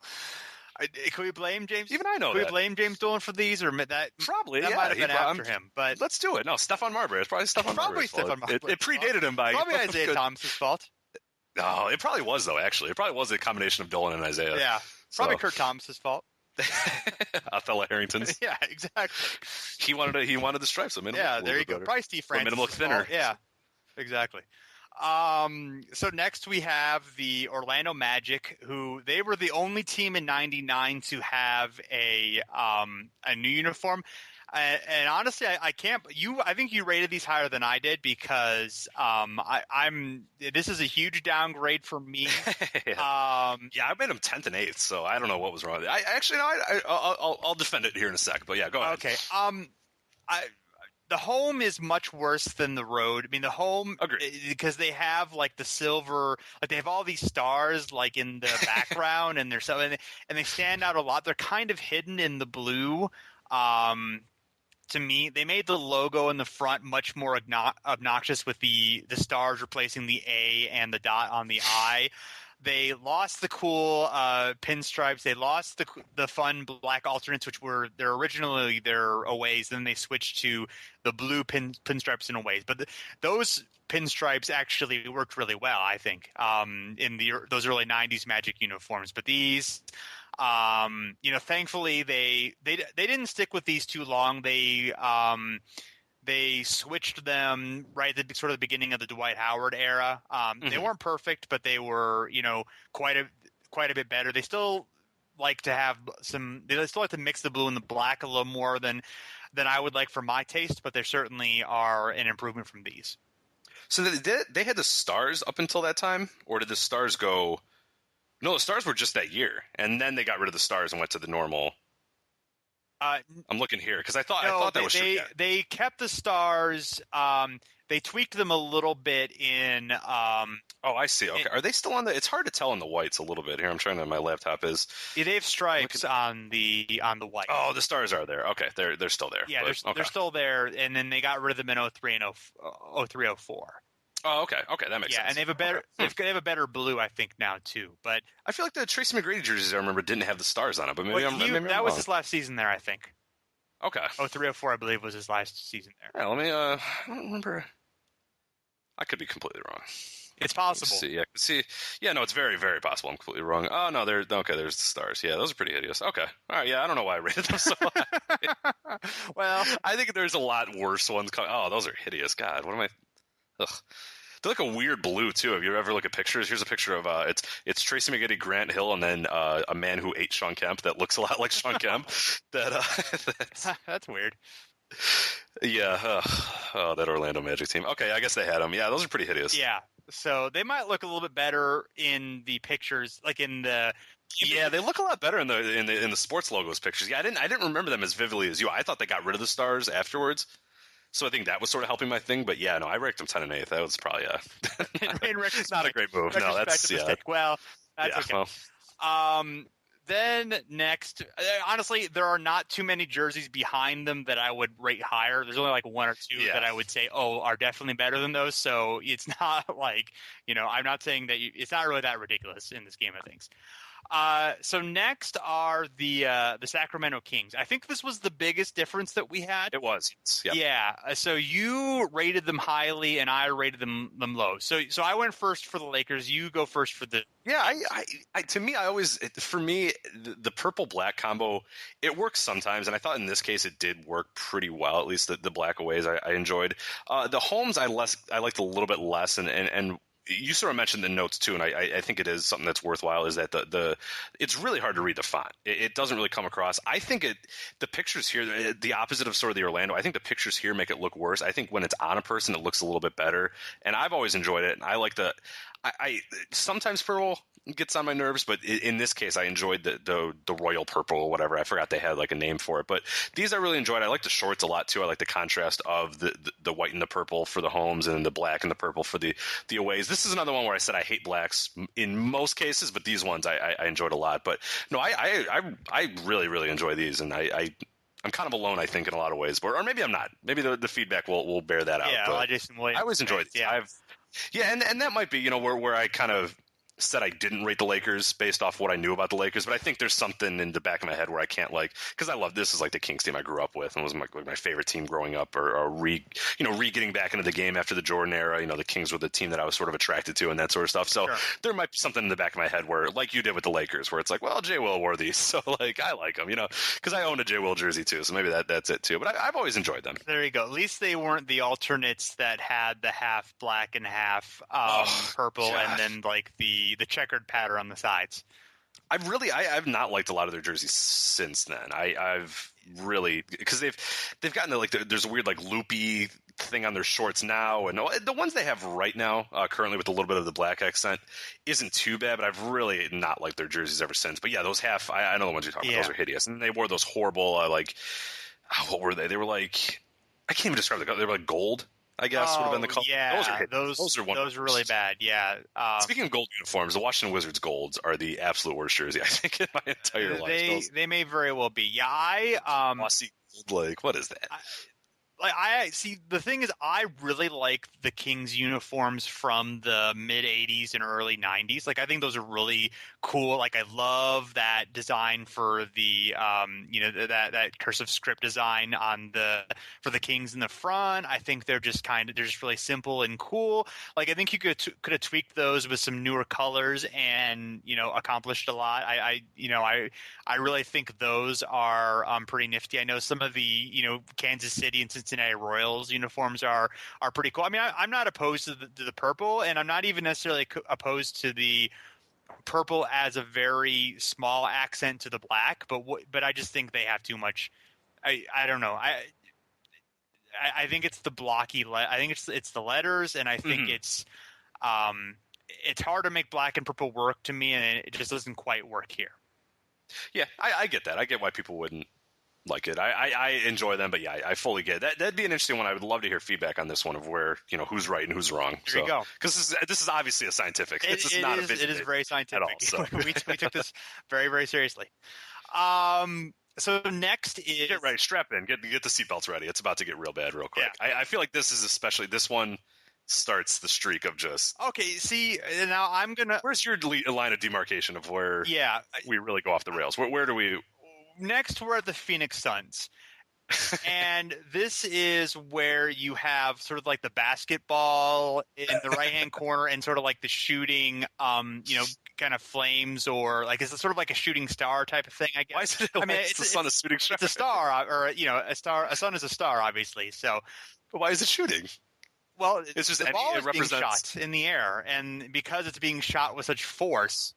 Speaker 8: Can we blame James?
Speaker 9: Even I know
Speaker 8: Can we blame James Dolan for these? Or that
Speaker 9: probably,
Speaker 8: that might have been after him. But
Speaker 9: let's do it. No, Stephon Marbury. It's probably Stephon Marbury's fault. It predated him by...
Speaker 8: Probably Isaiah Thomas's fault.
Speaker 9: No, it probably was, though, actually. It probably was a combination of Dolan and Isaiah.
Speaker 8: Yeah. Probably Kurt Thomas's fault.
Speaker 9: Othello Harrington's.
Speaker 8: Yeah, exactly.
Speaker 9: He wanted the stripes.
Speaker 8: Yeah, there you go. Probably Steve Francis.
Speaker 9: Made him look thinner.
Speaker 8: Yeah, exactly. So next we have the Orlando Magic, who they were the only team in '99 to have a new uniform. And honestly, I can't. I think you rated these higher than I did because this is a huge downgrade for me.
Speaker 9: Yeah, I made them 10th and 8th, so I don't know what was wrong with it. I'll defend it here in a sec. But yeah, go ahead.
Speaker 8: Okay. The home is much worse than the road. I mean, the home, because they have like the silver, like they have all these stars like in the background, and and they stand out a lot. They're kind of hidden in the blue. To me, they made the logo in the front much more obnoxious with the stars replacing the A and the dot on the I. They lost the cool pinstripes. They lost the fun black alternates, which were originally their aways. Then they switched to the blue pinstripes and aways. But those pinstripes actually worked really well, I think, in those early '90s Magic uniforms. But these. Thankfully they didn't stick with these too long. They switched them right at the sort of the beginning of the Dwight Howard era. They weren't perfect, but they were, quite a bit better. They still like to have they still like to mix the blue and the black a little more than I would like for my taste, but they certainly are an improvement from these.
Speaker 9: So they had the stars up until that time, or did the stars go? No, the stars were just that year, and then they got rid of the stars and went to the normal. I'm looking here because I thought that was true.
Speaker 8: They kept the stars. They tweaked them a little bit in.
Speaker 9: Oh, I see. Okay, are they still on the? It's hard to tell in the whites a little bit here. I'm trying to. My laptop is.
Speaker 8: Yeah, they have stripes on the white.
Speaker 9: Oh, the stars are there. Okay, they're still there.
Speaker 8: Yeah, they're still there, and then they got rid of them in 03 and 03, 04.
Speaker 9: Oh, okay, that makes sense.
Speaker 8: Yeah, and they have a better blue, I think, now too. But
Speaker 9: I feel like the Tracy McGrady jerseys I remember didn't have the stars on it, but maybe
Speaker 8: that was his last season there, I think.
Speaker 9: Okay.
Speaker 8: 03, 04, I believe, was his last season there.
Speaker 9: Yeah, let me. I don't remember. I could be completely wrong.
Speaker 8: It's possible.
Speaker 9: See. Yeah, no, it's very, very possible. I'm completely wrong. Oh no, there's the stars. Yeah, those are pretty hideous. Okay, all right. Yeah, I don't know why I rated them so high.
Speaker 8: Well,
Speaker 9: I think there's a lot worse ones. Oh, those are hideous. God, what am I? Ugh. They're like a weird blue too. If you ever look at pictures, here's a picture of it's Tracy McGrady, Grant Hill, and then a man who ate Sean Kemp that looks a lot like Sean Kemp.
Speaker 8: That's weird.
Speaker 9: Yeah. That Orlando Magic team. Okay, I guess they had them. Yeah, those are pretty hideous.
Speaker 8: Yeah. So they might look a little bit better in the pictures, like in the.
Speaker 9: Yeah, they look a lot better in the sports logos pictures. Yeah, I didn't remember them as vividly as you. I thought they got rid of the stars afterwards. So I think that was sort of helping my thing, but yeah, no, I ranked them 10 and 8th. That was probably it's not a great move. No, that's
Speaker 8: mistake. Well, that's okay. Well. Then next, honestly, there are not too many jerseys behind them that I would rate higher. There's only like one or two that I would say, are definitely better than those. So it's not like, I'm not saying that it's not really that ridiculous in this game of things. So next are the Sacramento Kings. I think this was the biggest difference that we had.
Speaker 9: It was. Yep.
Speaker 8: Yeah. So you rated them highly and I rated them low. So I went first for the Lakers. You go first for the.
Speaker 9: Yeah. For me, the purple black combo, it works sometimes. And I thought in this case, it did work pretty well. At least the black aways I enjoyed. The homes I liked a little bit less and you sort of mentioned the notes too, and I think it is something that's worthwhile. Is that it's really hard to read the font. It doesn't really come across. I think the pictures here, the opposite of sort of the Orlando. I think the pictures here make it look worse. I think when it's on a person, it looks a little bit better. And I've always enjoyed it. And I like I sometimes purple gets on my nerves, but in this case, I enjoyed the royal purple or whatever. I forgot they had like a name for it, but these I really enjoyed. I like the shorts a lot too. I like the contrast of the white and the purple for the homes and the black and the purple for the aways. This is another one where I said I hate blacks in most cases, but these ones I enjoyed a lot. But no, I really, really enjoy these, and I'm kind of alone, I think, in a lot of ways, or maybe I'm not. Maybe the feedback will bear that out.
Speaker 8: Yeah,
Speaker 9: I always enjoyed it. Yeah, and that might be where I kind of said I didn't rate the Lakers based off what I knew about the Lakers, but I think there's something in the back of my head where I can't because I love this is like the Kings team I grew up with and was my favorite team growing up, or getting back into the game after the Jordan era. The Kings were the team that I was sort of attracted to and that sort of stuff. So there might be something in the back of my head where, like you did with the Lakers, where it's like, well, J. Will wore these, so I like them, because I own a J. Will jersey too. So maybe that's it too. But I've always enjoyed them.
Speaker 8: There you go. At least they weren't the alternates that had the half black and half purple, and then like the checkered pattern on the sides.
Speaker 9: I've not liked a lot of their jerseys since then. I've really, because they've gotten there's a weird loopy thing on their shorts now, and the ones they have right now currently with a little bit of the black accent isn't too bad, but I've really not liked their jerseys ever since. But yeah, those half, I know the ones you're talking about. Those are hideous, and they wore those horrible what were they? They were I can't even describe the color. They were like gold, I guess would have been the color.
Speaker 8: Yeah, those are really bad. Yeah.
Speaker 9: Speaking of gold uniforms, the Washington Wizards golds are the absolute worst jersey I think in my entire life.
Speaker 8: They may very well be. Yeah,
Speaker 9: Mossy gold, what is that?
Speaker 8: I see. The thing is, I really like the Kings uniforms from the mid '80s and early '90s. I think those are really cool. I love that design for the that cursive script design for the Kings in the front. I think they're just really simple and cool. I think you could have tweaked those with some newer colors and accomplished a lot. I really think those are pretty nifty. I know some of the Kansas City and Cincinnati Royals uniforms are pretty cool. I mean, I'm not opposed to the purple, and I'm not even necessarily opposed to the purple as a very small accent to the black, but I just think they have too much. I don't know. I think it's the blocky. I think it's the letters, and I think it's hard to make black and purple work to me, and it just doesn't quite work here.
Speaker 9: Yeah, I get that. I get why people wouldn't like it. I enjoy them, but yeah, I fully get it. That'd be an interesting one. I would love to hear feedback on this one of where, who's right and who's wrong.
Speaker 8: There you go.
Speaker 9: Because this is obviously a scientific. It is
Speaker 8: very scientific.
Speaker 9: At all, so.
Speaker 8: we took this very, very seriously. So next is...
Speaker 9: Get ready. Strap in. Get the seatbelts ready. It's about to get real bad real quick.
Speaker 8: Yeah.
Speaker 9: I feel like this one starts the streak of just...
Speaker 8: Okay, see, now I'm going to...
Speaker 9: Where's your line of demarcation of where we really go off the rails? Where do we...
Speaker 8: Next, we're at the Phoenix Suns. And this is where you have sort of like the basketball in the right-hand corner and sort of like the shooting, kind of flames, or like it's sort of like a shooting star type of thing, I guess.
Speaker 9: Why is it? It's the sun is shooting.
Speaker 8: It's a star, or a star. A sun is a star, obviously. So,
Speaker 9: but why is it shooting?
Speaker 8: Well,
Speaker 9: it's just
Speaker 8: the ball is being shot in the air, and because it's being shot with such force,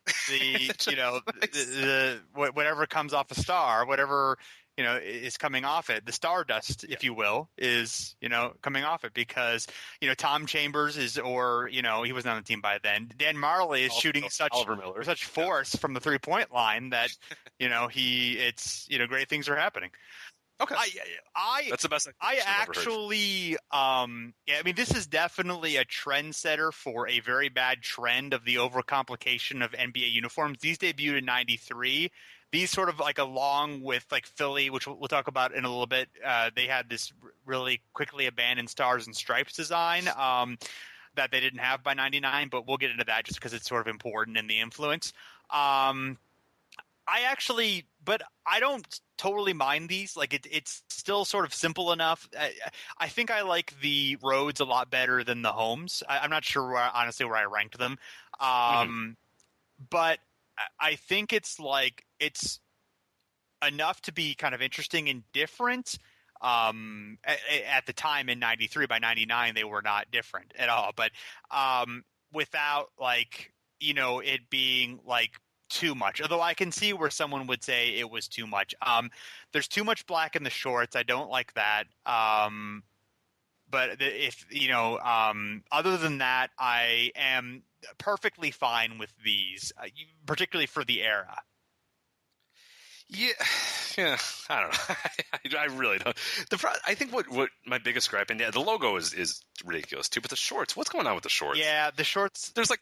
Speaker 8: whatever comes off a star, whatever is coming off it, the stardust, if you will, is coming off it, because Tom Chambers he wasn't on the team by then. Dan Marley is shooting such force from the 3-point line that great things are happening.
Speaker 9: Okay, that's the best.
Speaker 8: I actually, this is definitely a trendsetter for a very bad trend of the overcomplication of NBA uniforms. These debuted in '93. These sort of like, along with like Philly, which we'll talk about in a little bit, they had this really quickly abandoned stars and stripes design that they didn't have by '99. But we'll get into that just because it's sort of important in the influence. But I don't totally mind these. Like it's still sort of simple enough. I think I like the roads a lot better than the homes. I'm not sure honestly where I ranked them. But I think it's enough to be kind of interesting and different. At the time in '93, by '99 they were not different at all. But without it being too much, although I can see where someone would say it was too much. There's too much black in the shorts. I don't like that. But if other than that, I am perfectly fine with these, particularly for the era.
Speaker 9: Yeah, I don't know. I really don't. I think what my biggest gripe, and the logo is ridiculous too, but the shorts. What's going on with the shorts?
Speaker 8: Yeah, the shorts.
Speaker 9: There's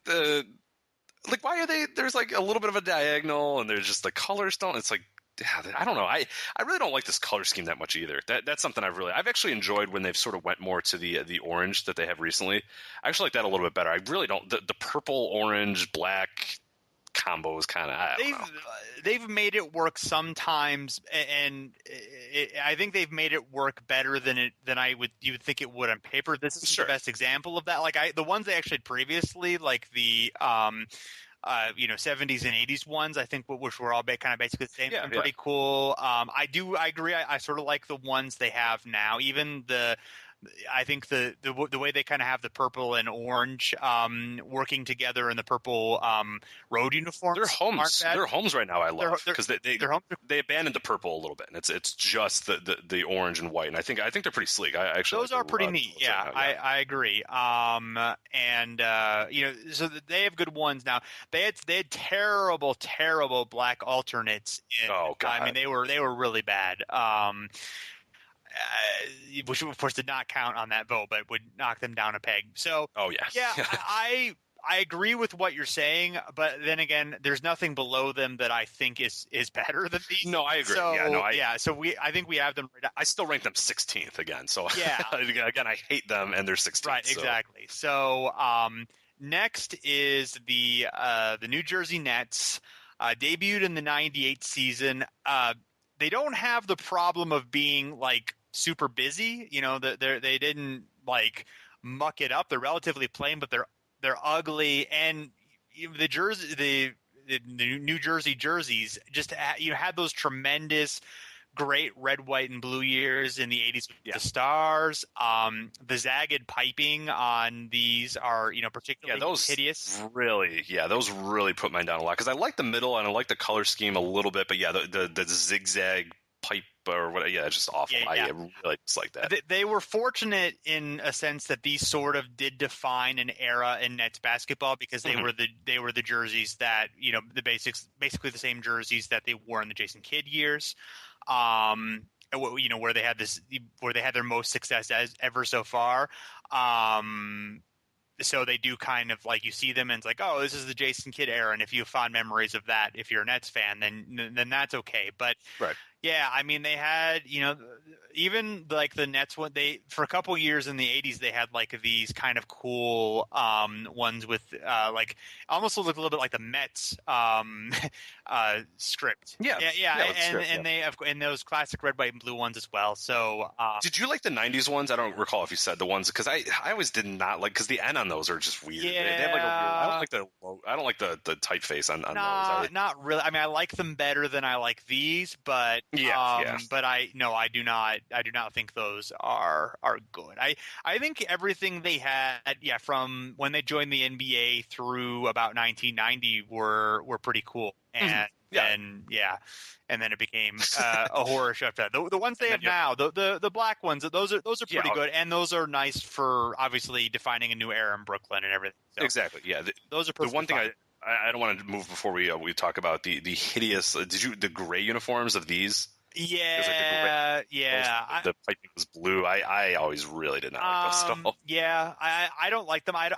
Speaker 9: why are they? There's a little bit of a diagonal, and there's just the colors don't. It's I don't know. I really don't like this color scheme that much either. That's something I've actually enjoyed when they've sort of went more to the orange that they have recently. I actually like that a little bit better. I really don't. The purple, orange, black combo is kind of.
Speaker 8: They've made it work sometimes, and I think they've made it work better than you would think it would on paper. This is the best example of that. The ones they actually had previously, like the 70s and 80s ones, I think, which were all kind of basically the same. Yeah, pretty cool. I agree. I sort of like the ones they have now. Even I think the way they kind of have the purple and orange working together in the purple road uniforms.
Speaker 9: Their homes right now I love because they abandoned the purple a little bit, and it's just the orange and white, and I think they're pretty sleek. I actually
Speaker 8: those are pretty neat. Yeah, I agree. So they have good ones now. They had terrible black alternates.
Speaker 9: Oh God!
Speaker 8: I mean, they were really bad. Which of course did not count on that vote, but would knock them down a peg. So, I agree with what you're saying, but then again, there's nothing below them that I think is better than these.
Speaker 9: No, I agree.
Speaker 8: So, I think we have them.
Speaker 9: I still rank them 16th again. So
Speaker 8: yeah,
Speaker 9: again, I hate them, and they're 16th.
Speaker 8: Right, exactly. So, next is the New Jersey Nets, debuted in the '98 season. They don't have the problem of being super busy. They didn't muck it up. They're relatively plain, but they're ugly. And the New Jersey jerseys just had those tremendous great red, white, and blue years in the 80s with the Stars. The zagged piping on these are, particularly hideous.
Speaker 9: Those really put mine down a lot because I like the middle and I like the color scheme a little bit, but the zigzag pipe or what? Yeah, it's just awful. I really dislike that.
Speaker 8: They were fortunate in a sense that these sort of did define an era in Nets basketball because they were the jerseys that basically the same jerseys that they wore in the Jason Kidd years. Where they had their most success ever so far. So they do kind of like you see them and it's like, oh, this is the Jason Kidd era. And if you have fond memories of that, if you're a Nets fan, then that's okay. But yeah, I mean, they had, even like the Nets, for a couple years in the 80s, they had like these kind of cool ones with like almost look a little bit like the Mets script. And they have and those classic red, white, and blue ones as well. So
Speaker 9: did you like the 90s ones? I don't recall if you said the ones because I always did not like because the N on those are just weird. Yeah. They have like I don't like the typeface on those.
Speaker 8: Not really. I mean, I like them better than I like these, but but I do not think those are good. I think everything they had, from when they joined the NBA through about 1990 were pretty cool. And and then it became a horror show after that. The ones they have now, the black ones, those are pretty good, and those are nice for obviously defining a new era in Brooklyn and everything. So,
Speaker 9: exactly. Yeah,
Speaker 8: those are
Speaker 9: the one thing I don't want to move before we talk about the hideous. The gray uniforms of these?
Speaker 8: Yeah,
Speaker 9: the piping was blue. I always really did not like those stuff.
Speaker 8: Yeah, I don't like them. I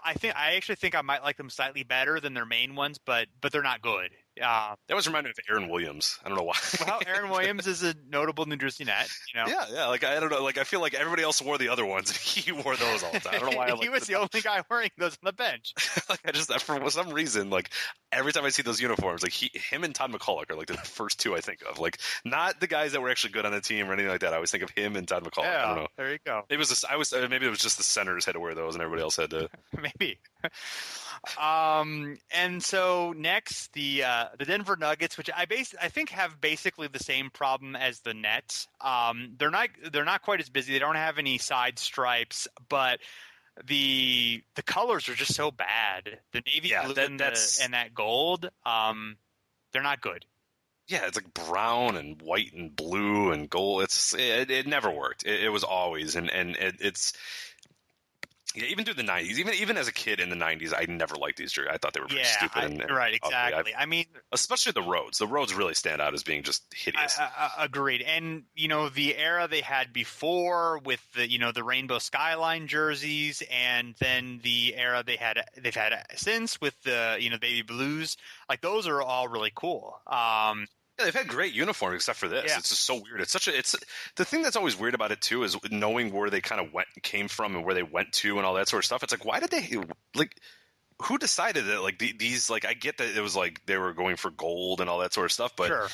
Speaker 8: actually think I might like them slightly better than their main ones, but they're not good.
Speaker 9: That was reminded of Aaron Williams. I don't know why.
Speaker 8: Well, Aaron Williams is a notable New Jersey Net.
Speaker 9: Yeah. Like I don't know. Like I feel like everybody else wore the other ones. He wore those all the time. I don't know why.
Speaker 8: He was the only guy wearing those on the bench.
Speaker 9: Like for some reason, like every time I see those uniforms, like him and Todd McCulloch are like the first two I think of. Like not the guys that were actually good on the team or anything like that. I always think of him and Todd McCulloch.
Speaker 8: Yeah,
Speaker 9: I don't know.
Speaker 8: There you go.
Speaker 9: It was maybe it was just the centers had to wear those and everybody else had to.
Speaker 8: Maybe. And so next the Denver Nuggets, which I think have basically the same problem as the Nets. They're not quite as busy. They don't have any side stripes, but the colors are just so bad. The navy blue and that gold, they're not good.
Speaker 9: Yeah, it's like brown and white and blue and gold. It never worked. It was always and it's. Yeah, even through the 90s, even as a kid in the 90s, I never liked these jerseys. I thought they were pretty stupid.
Speaker 8: Right, exactly. I mean,
Speaker 9: especially the roads. The roads really stand out as being just hideous.
Speaker 8: Agreed. And the era they had before with the rainbow skyline jerseys, and then the era they've had since with the baby blues, like those are all really cool.
Speaker 9: Yeah, they've had great uniforms except for this. Yeah. It's just so weird. It's the thing that's always weird about it too is knowing where they kind of came from and where they went to and all that sort of stuff. It's like, why did they who decided that these I get that it was like they were going for gold and all that sort of stuff, but
Speaker 8: sure.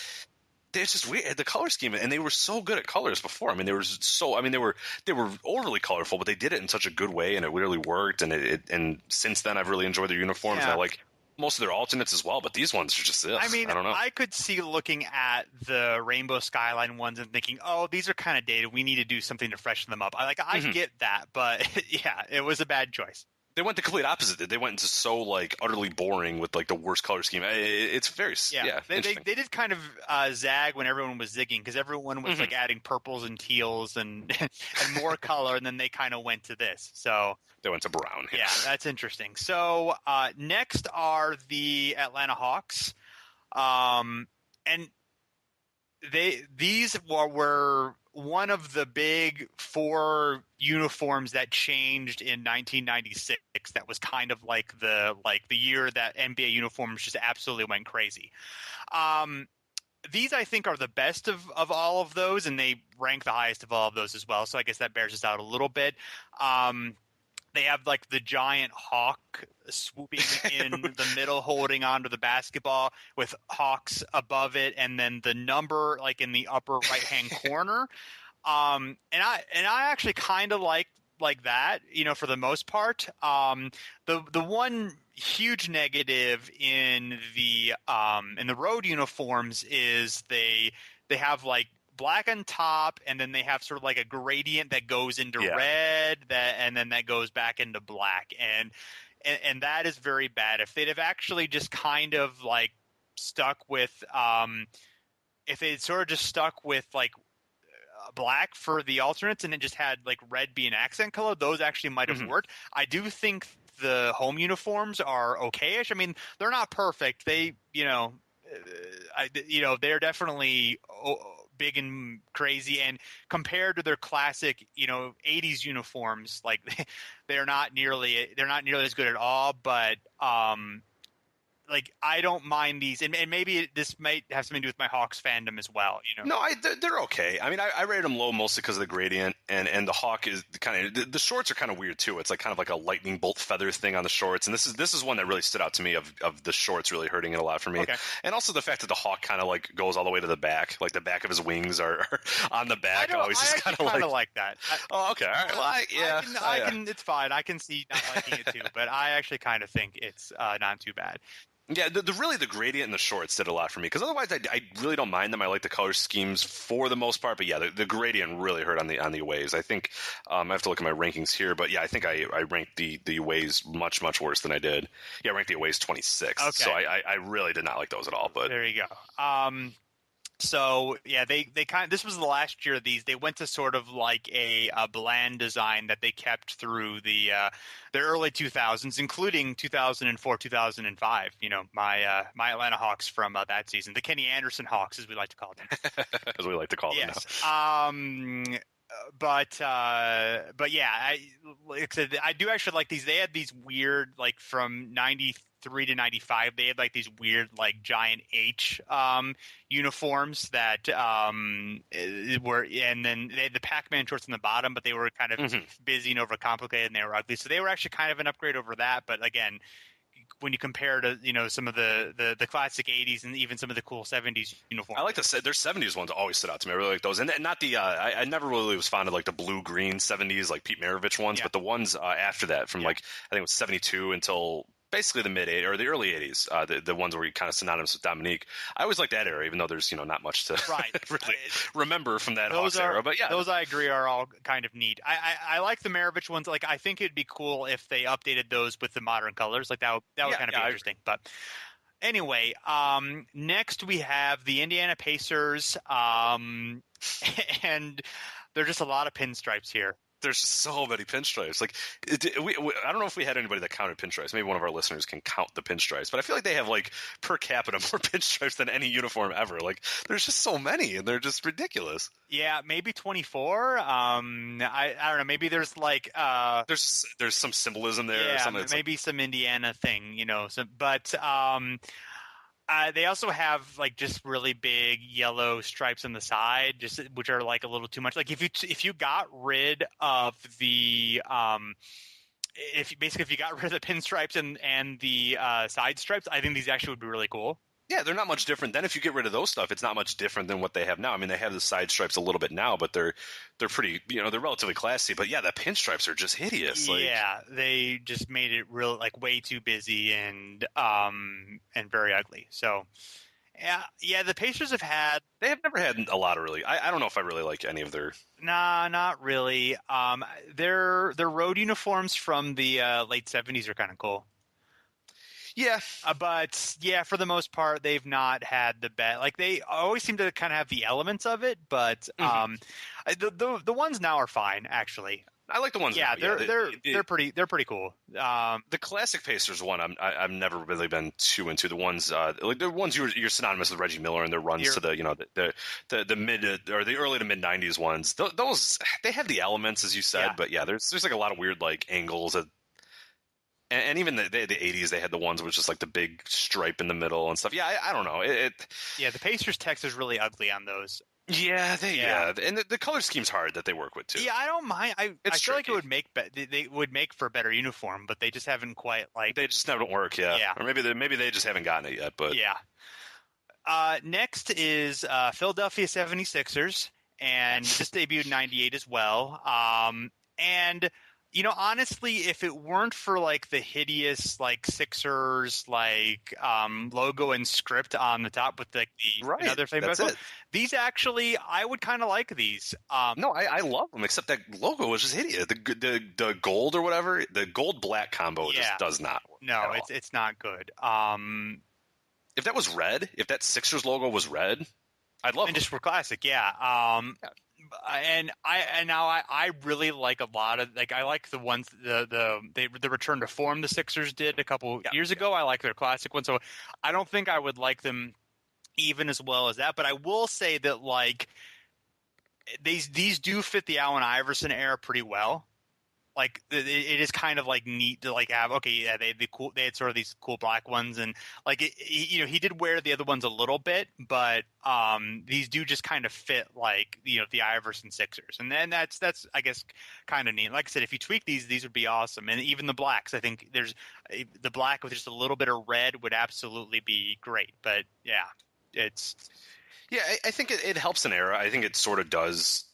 Speaker 9: It's just weird, the color scheme, and they were so good at colors before. I mean, they were overly colorful, but they did it in such a good way, and it really worked. And since then, I've really enjoyed their uniforms. Yeah. And I like most of their alternates as well, but these ones are just I don't know.
Speaker 8: I could see looking at the rainbow skyline ones and thinking, oh, these are kind of dated. We need to do something to freshen them up. I get that, but yeah, it was a bad choice.
Speaker 9: They went the complete opposite. They went into so utterly boring with the worst color scheme. It's very
Speaker 8: They did kind of zag when everyone was zigging because everyone was adding purples and teals and more color, and then they kind of went to this. So
Speaker 9: they went to brown.
Speaker 8: Yeah, that's interesting. So next are the Atlanta Hawks, and these were one of the big four uniforms that changed in 1996. That was kind of like the year that NBA uniforms just absolutely went crazy. These I think are the best of all of those, and they rank the highest of all of those as well. So I guess that bears us out a little bit. They have the giant hawk swooping in the middle, holding onto the basketball with hawks above it, and then the number in the upper right hand corner. And I actually kind of like that, for the most part. The one huge negative in the road uniforms is they have black on top, and then they have sort of like a gradient that goes into red, and then that goes back into black, and that is very bad. If they'd have actually just kind of like stuck with, if they'd sort of just stuck with like black for the alternates, and then just had like red be an accent color, those actually might have worked. I do think the home uniforms are okay-ish. I mean, they're not perfect. They, they're definitely big and crazy, and compared to their classic, 80s uniforms, like they're not nearly as good at all. But like, I don't mind these, and maybe this might have something to do with my Hawks fandom as well.
Speaker 9: No, they're okay. I mean, I rated them low mostly because of the gradient, and the Hawk is kind of, the shorts are kind of weird too. It's like kind of like a lightning bolt feather thing on the shorts, and this is one that really stood out to me of the shorts really hurting it a lot for me. Okay. And also the fact that the Hawk kind of like goes all the way to the back, like the back of his wings are on the back. I
Speaker 8: kind of like that.
Speaker 9: Oh, okay. All right. Well,
Speaker 8: I can. It's fine. I can see not liking it too, but I actually kind of think it's not too bad.
Speaker 9: Yeah, the gradient in the shorts did a lot for me, because otherwise I really don't mind them. I like the color schemes for the most part, but yeah, the gradient really hurt on the aways. I think I have to look at my rankings here, but yeah, I think I ranked the aways much worse than I did. Yeah, I ranked the aways 26th, okay. So I really did not like those at all. But there
Speaker 8: you go. So yeah, they this was the last year of these. They went to sort of like a bland design that they kept through the early 2000s, including 2004, 2005. My Atlanta Hawks from that season, the Kenny Anderson Hawks, as we like to call them.
Speaker 9: As we like to call them.
Speaker 8: Yes. But yeah, like I said, I do actually like these. They had these weird, like from 93 to 95, they had like these weird, like giant H uniforms that were, and then they had the Pac-Man shorts on the bottom, but they were kind of busy and overcomplicated, and they were ugly. So they were actually kind of an upgrade over that. But again, when you compare to some of the classic 80s and even some of the cool 70s uniforms,
Speaker 9: I like to say their 70s ones always stood out to me. I really like those, and not the I never really was fond of like the blue green 70s like Pete Maravich ones, but the ones after that from like I think it was 72 until basically the mid 80s or the early 80s, the ones where you kind of synonymous with Dominique. I always like that era, even though there's not much to really remember from that Hawks era. But yeah,
Speaker 8: those I agree are all kind of neat. I like the Maravich ones. Like, I think it'd be cool if they updated those with the modern colors. Like that would kind of be interesting. But anyway, next we have the Indiana Pacers, and there's just a lot of pinstripes here.
Speaker 9: There's just so many pinstripes. Like, I don't know if we had anybody that counted pinstripes. Maybe one of our listeners can count the pinstripes. But I feel like they have, like, per capita more pinstripes than any uniform ever. Like, there's just so many, and they're just ridiculous.
Speaker 8: Yeah, maybe 24. I don't know. Maybe there's, like...
Speaker 9: There's some symbolism there.
Speaker 8: Yeah,
Speaker 9: or something
Speaker 8: maybe some Indiana thing, But... they also have like just really big yellow stripes on the side, which are like a little too much. Like if you got rid of the if you got rid of the pinstripes and the side stripes, I think these actually would be really cool.
Speaker 9: Yeah, they're not much different. Then if you get rid of those stuff, it's not much different than what they have now. I mean, they have the side stripes a little bit now, but they're pretty, they're relatively classy. But yeah, the pinstripes are just hideous.
Speaker 8: Yeah, they just made it real, like way too busy and very ugly. So yeah, the Pacers
Speaker 9: they have never had a lot of really. I don't know if I really like any of their.
Speaker 8: Nah, not really. Their road uniforms from the late 70s are kind of cool.
Speaker 9: Yeah,
Speaker 8: but yeah, for the most part, they've not had the best. Like, they always seem to kind of have the elements of it, but the ones now are fine. Actually,
Speaker 9: I like the ones.
Speaker 8: Yeah,
Speaker 9: now.
Speaker 8: They're pretty cool.
Speaker 9: The classic Pacers one, I've never really been too into. The ones like the ones you're synonymous with Reggie Miller and their runs to the mid or the early to mid 90s ones. Those they have the elements, as you said, but yeah, there's like a lot of weird like angles. And even the 80s, they had the ones with just like the big stripe in the middle and stuff. Yeah, I don't know.
Speaker 8: Yeah, the Pacers text is really ugly on those.
Speaker 9: Yeah, and the color scheme's hard that they work with too.
Speaker 8: Yeah, I don't mind. I feel like it would they would make for a better uniform, but they just haven't quite like.
Speaker 9: They just never work. Yeah. Or maybe they just haven't gotten it yet. But
Speaker 8: yeah. Next is Philadelphia 76ers, and this debuted in '98 as well. And Honestly, if it weren't for like the hideous like Sixers like logo and script on the top with like the
Speaker 9: Right,
Speaker 8: another thing,
Speaker 9: that's it.
Speaker 8: these actually I would kind of like these.
Speaker 9: No, I love them, except that logo was just hideous. The gold or whatever, the gold black combo just does not work.
Speaker 8: No, it's not good.
Speaker 9: If that was red, if that Sixers logo was red, I'd love it.
Speaker 8: And just for classic, yeah. And I really like a lot of like I like the ones the return to form the Sixers did a couple years ago. I like their classic one, so I don't think I would like them even as well as that. But I will say that like these do fit the Allen Iverson era pretty well. Like it is kind of like neat to like have they had sort of these cool black ones, and like he did wear the other ones a little bit, but these do just kind of fit like the Iverson Sixers, and then that's I guess kind of neat. Like I said, if you tweak these would be awesome, and even the blacks. I think there's the black with just a little bit of red would absolutely be great. But
Speaker 9: I think it helps an era. I think it sort of does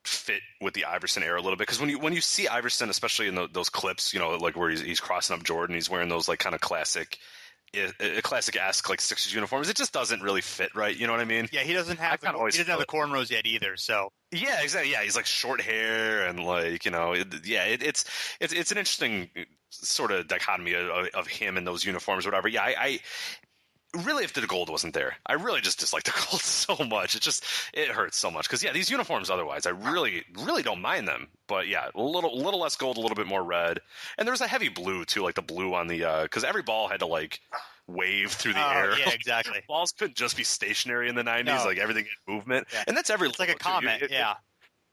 Speaker 9: fit with the Iverson era a little bit, because when you see Iverson, especially in those clips, like where he's crossing up Jordan, he's wearing those like kind of classic-esque like Sixers uniforms. It just doesn't really fit right. You know what I mean?
Speaker 8: Yeah, he doesn't have the cornrows yet either. So
Speaker 9: yeah, exactly. Yeah, he's like short hair and like it's an interesting sort of dichotomy of him in those uniforms, or whatever. Yeah, I really, if the gold wasn't there, I really just dislike the gold so much. It hurts so much because these uniforms otherwise, I really don't mind them. But yeah, a little less gold, a little bit more red, and there was a heavy blue too, like the blue on the because every ball had to like wave through the air.
Speaker 8: Yeah, exactly.
Speaker 9: Balls couldn't just be stationary in the 90s. No. Like everything had movement, and that's
Speaker 8: it's like a comet.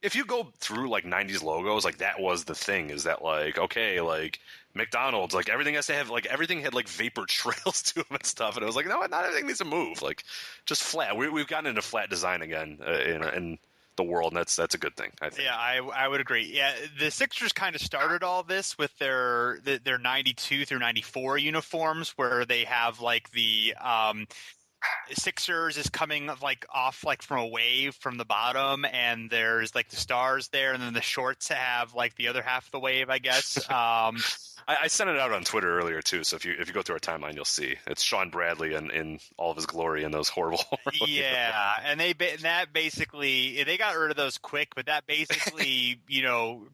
Speaker 9: If you go through like 90s logos, like that was the thing, is that like, okay, like McDonald's, like everything has to have like everything had like vapor trails to them and stuff, and it was like, no, not everything needs to move, like just flat. We've gotten into flat design again in the world, and that's a good thing, I think.
Speaker 8: Yeah, I would agree. Yeah, the Sixers kind of started all this with their 92 through 94 uniforms, where they have like the Sixers is coming like off like from a wave from the bottom, and there's like the stars there, and then the shorts have like the other half of the wave, I guess.
Speaker 9: I sent it out on Twitter earlier too, so if you go through our timeline, you'll see it's Sean Bradley in all of his glory in those horrible.
Speaker 8: Yeah, and that basically they got rid of those quick, but that basically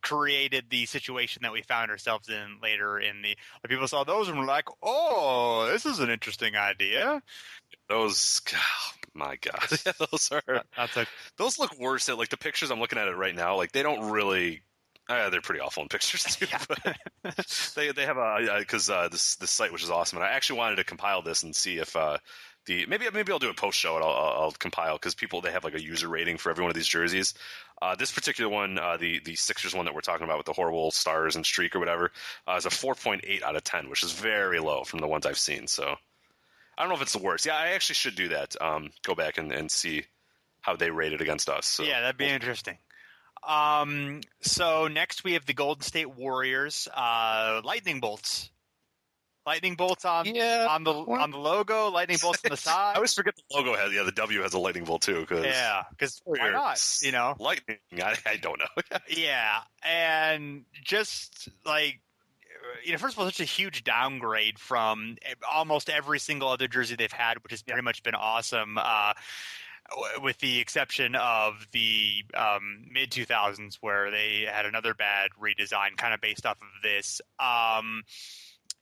Speaker 8: created the situation that we found ourselves in later in the people saw those and were like, oh, this is an interesting idea.
Speaker 9: Those, oh my God, those look worse. Like the pictures I'm looking at it right now, like they don't really. They're pretty awful in pictures too. But they have because this site, which is awesome, and I actually wanted to compile this and see if maybe I'll do a post show and I'll compile, because they have like a user rating for every one of these jerseys. This particular one, the Sixers one that we're talking about with the horrible stars and streak or whatever, is a 4.8 out of 10, which is very low from the ones I've seen. So I don't know if it's the worst. Yeah, I actually should do that. Go back and see how they rated against us. So.
Speaker 8: Yeah, that'd be interesting. So next we have the Golden State Warriors, lightning bolts on the logo, lightning bolts on the side.
Speaker 9: I always forget the logo has the W has a lightning bolt too.
Speaker 8: Because why not?
Speaker 9: Lightning. I don't know.
Speaker 8: Yeah, and just like. First of all, such a huge downgrade from almost every single other jersey they've had, which has pretty much been awesome, with the exception of the mid-2000s, where they had another bad redesign kind of based off of this.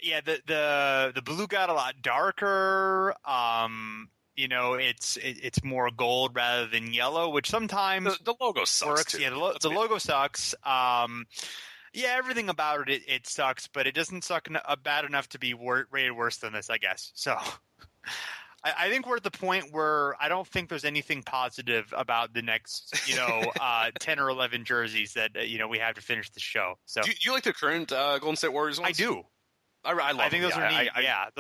Speaker 8: The blue got a lot darker. It's more gold rather than yellow, which sometimes
Speaker 9: the logo sucks
Speaker 8: works.
Speaker 9: Too.
Speaker 8: Yeah, the logo sucks. Yeah, everything about it sucks, but it doesn't suck bad enough to be rated worse than this, I guess. So I think we're at the point where I don't think there's anything positive about the next, 10 or 11 jerseys that, we have to finish the show. So
Speaker 9: do you like the current Golden State Warriors ones?
Speaker 8: I do.
Speaker 9: I love
Speaker 8: think those are neat.
Speaker 9: I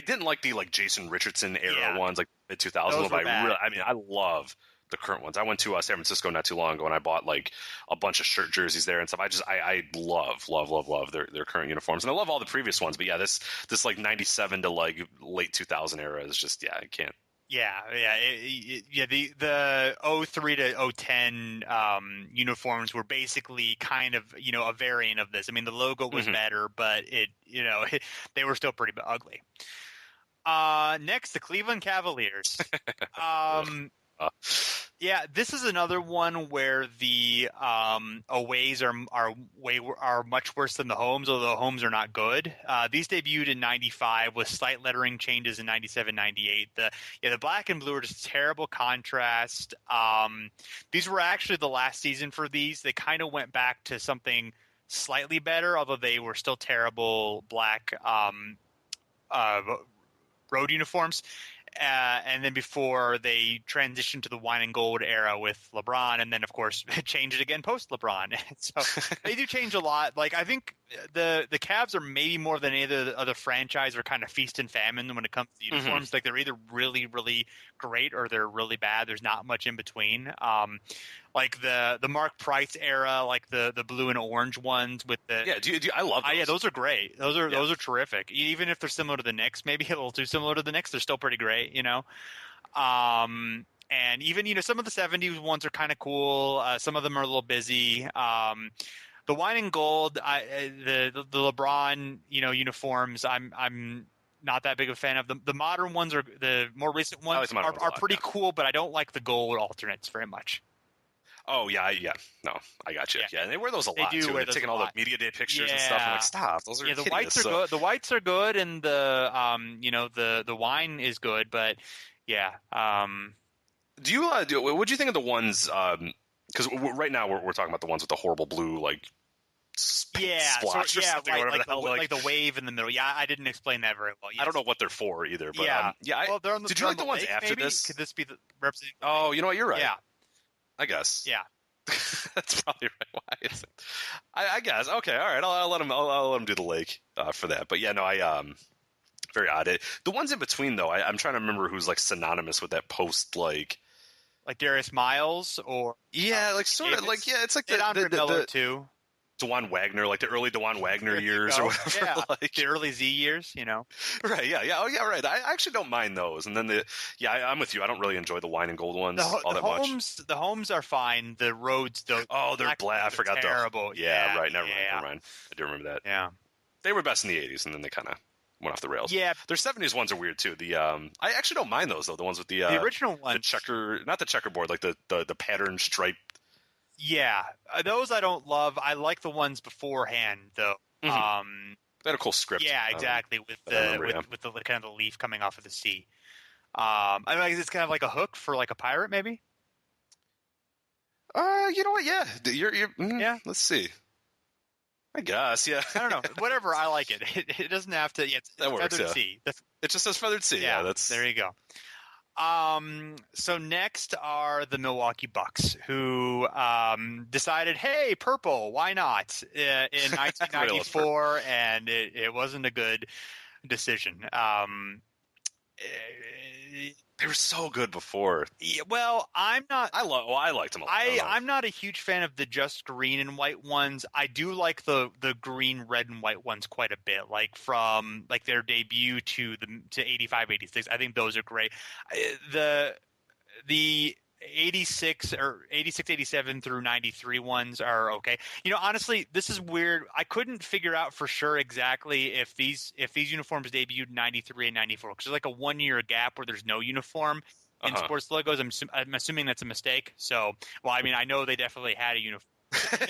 Speaker 9: didn't like the like Jason Richardson era ones, like mid 2000s. But I love the current ones. I went to San Francisco not too long ago, and I bought like a bunch of shirt jerseys there and stuff. I love their current uniforms, and I love all the previous ones. But yeah, this like 97 to like late 2000 era is just I can't
Speaker 8: The 03 to 010 uniforms were basically kind of, a variant of this. I mean, the logo was better, but they were still pretty ugly. Next, the Cleveland Cavaliers. This is another one where the aways are much worse than the homes, although the homes are not good. These debuted in 95 with slight lettering changes in 97, 98. The black and blue are just terrible contrast. These were actually the last season for these. They kind of went back to something slightly better, although they were still terrible black road uniforms. And then before they transitioned to the wine and gold era with LeBron, and then of course changed it again post LeBron. So they do change a lot. Like I think the Cavs are maybe more than any other franchise are kind of feast and famine when it comes to uniforms. Like they're either really, really great or they're really bad. There's not much in between. Like the Mark Price era, like the blue and orange ones with the
Speaker 9: I love those.
Speaker 8: those are great. Those are terrific. Even if they're similar to the Knicks, maybe a little too similar to the Knicks, they're still pretty great. And even some of the 70s ones are kind of cool. Some of them are a little busy. The wine and gold, the LeBron uniforms, I'm not that big of a fan of them. The modern ones are the more recent ones are pretty cool, but I don't like the gold alternates very much.
Speaker 9: Oh yeah. No, I got you. Yeah, and they wear those a lot too. They're taking all the media day pictures and stuff. I'm like, stop. Those are
Speaker 8: the
Speaker 9: hideous,
Speaker 8: whites are good. The whites are good, and the the wine is good. But yeah.
Speaker 9: Do you what do you think of the ones? Because right now we're talking about the ones with the horrible blue splotch or something.
Speaker 8: Like the wave in the middle. Yeah, I didn't explain that very well. Yes.
Speaker 9: I don't know what they're for either. But did you like the ones after this?
Speaker 8: Could this be representing?
Speaker 9: Oh, you know what? You're right.
Speaker 8: Yeah.
Speaker 9: I guess.
Speaker 8: Yeah.
Speaker 9: That's probably right. Why is it? I guess. Okay. All right. I'll let him do the lake for that. But yeah, no, very odd. The ones in between though, I'm trying to remember who's like synonymous with that post like
Speaker 8: Darius Miles or
Speaker 9: sort of like it's like
Speaker 8: the Miller too.
Speaker 9: DeJuan Wagner, like the early DeJuan Wagner years or whatever.
Speaker 8: Yeah,
Speaker 9: like
Speaker 8: the early Z years,
Speaker 9: Right, yeah. Oh, yeah, right. I actually don't mind those. And then I'm with you. I don't really enjoy the wine and gold ones all that much.
Speaker 8: The homes are fine. The roads don't.
Speaker 9: Oh, they're black. I forgot
Speaker 8: terrible.
Speaker 9: Yeah, right. Never mind. I do remember that.
Speaker 8: Yeah.
Speaker 9: They were best in the 80s, and then they kind of went off the rails.
Speaker 8: Yeah.
Speaker 9: Their 70s ones are weird, too. I actually don't mind those, though. The ones with the
Speaker 8: original ones.
Speaker 9: Not the checkerboard, like the pattern stripe.
Speaker 8: Yeah, those I don't love. I like the ones beforehand, though.
Speaker 9: They had a cool script.
Speaker 8: Yeah, exactly. With the kind of the leaf coming off of the sea. I mean, it's kind of like a hook for like a pirate, maybe.
Speaker 9: You know what? Yeah, yeah. Let's see. I guess. Yeah.
Speaker 8: I don't know. Whatever. I like it. It doesn't have to. Yeah,
Speaker 9: that works.
Speaker 8: Feathered sea.
Speaker 9: It just says feathered sea. Yeah. That's
Speaker 8: there. You go. So next are the Milwaukee Bucks, who decided, hey, purple, why not? In 1994, and it wasn't a good decision.
Speaker 9: They were so good before.
Speaker 8: Yeah, well, I'm not.
Speaker 9: I liked them a lot.
Speaker 8: I'm not a huge fan of the just green and white ones. I do like the green, red, and white ones quite a bit. Like from like their debut to 85, 86. I think those are great. The 86 or 86, 87 through 93 ones are okay. Honestly, this is weird. I couldn't figure out for sure exactly if these uniforms debuted in 93 and 94 because there's like a 1 year gap where there's no uniform in sports logos. I'm assuming that's a mistake. So, well, I mean, I know they definitely had a uniform.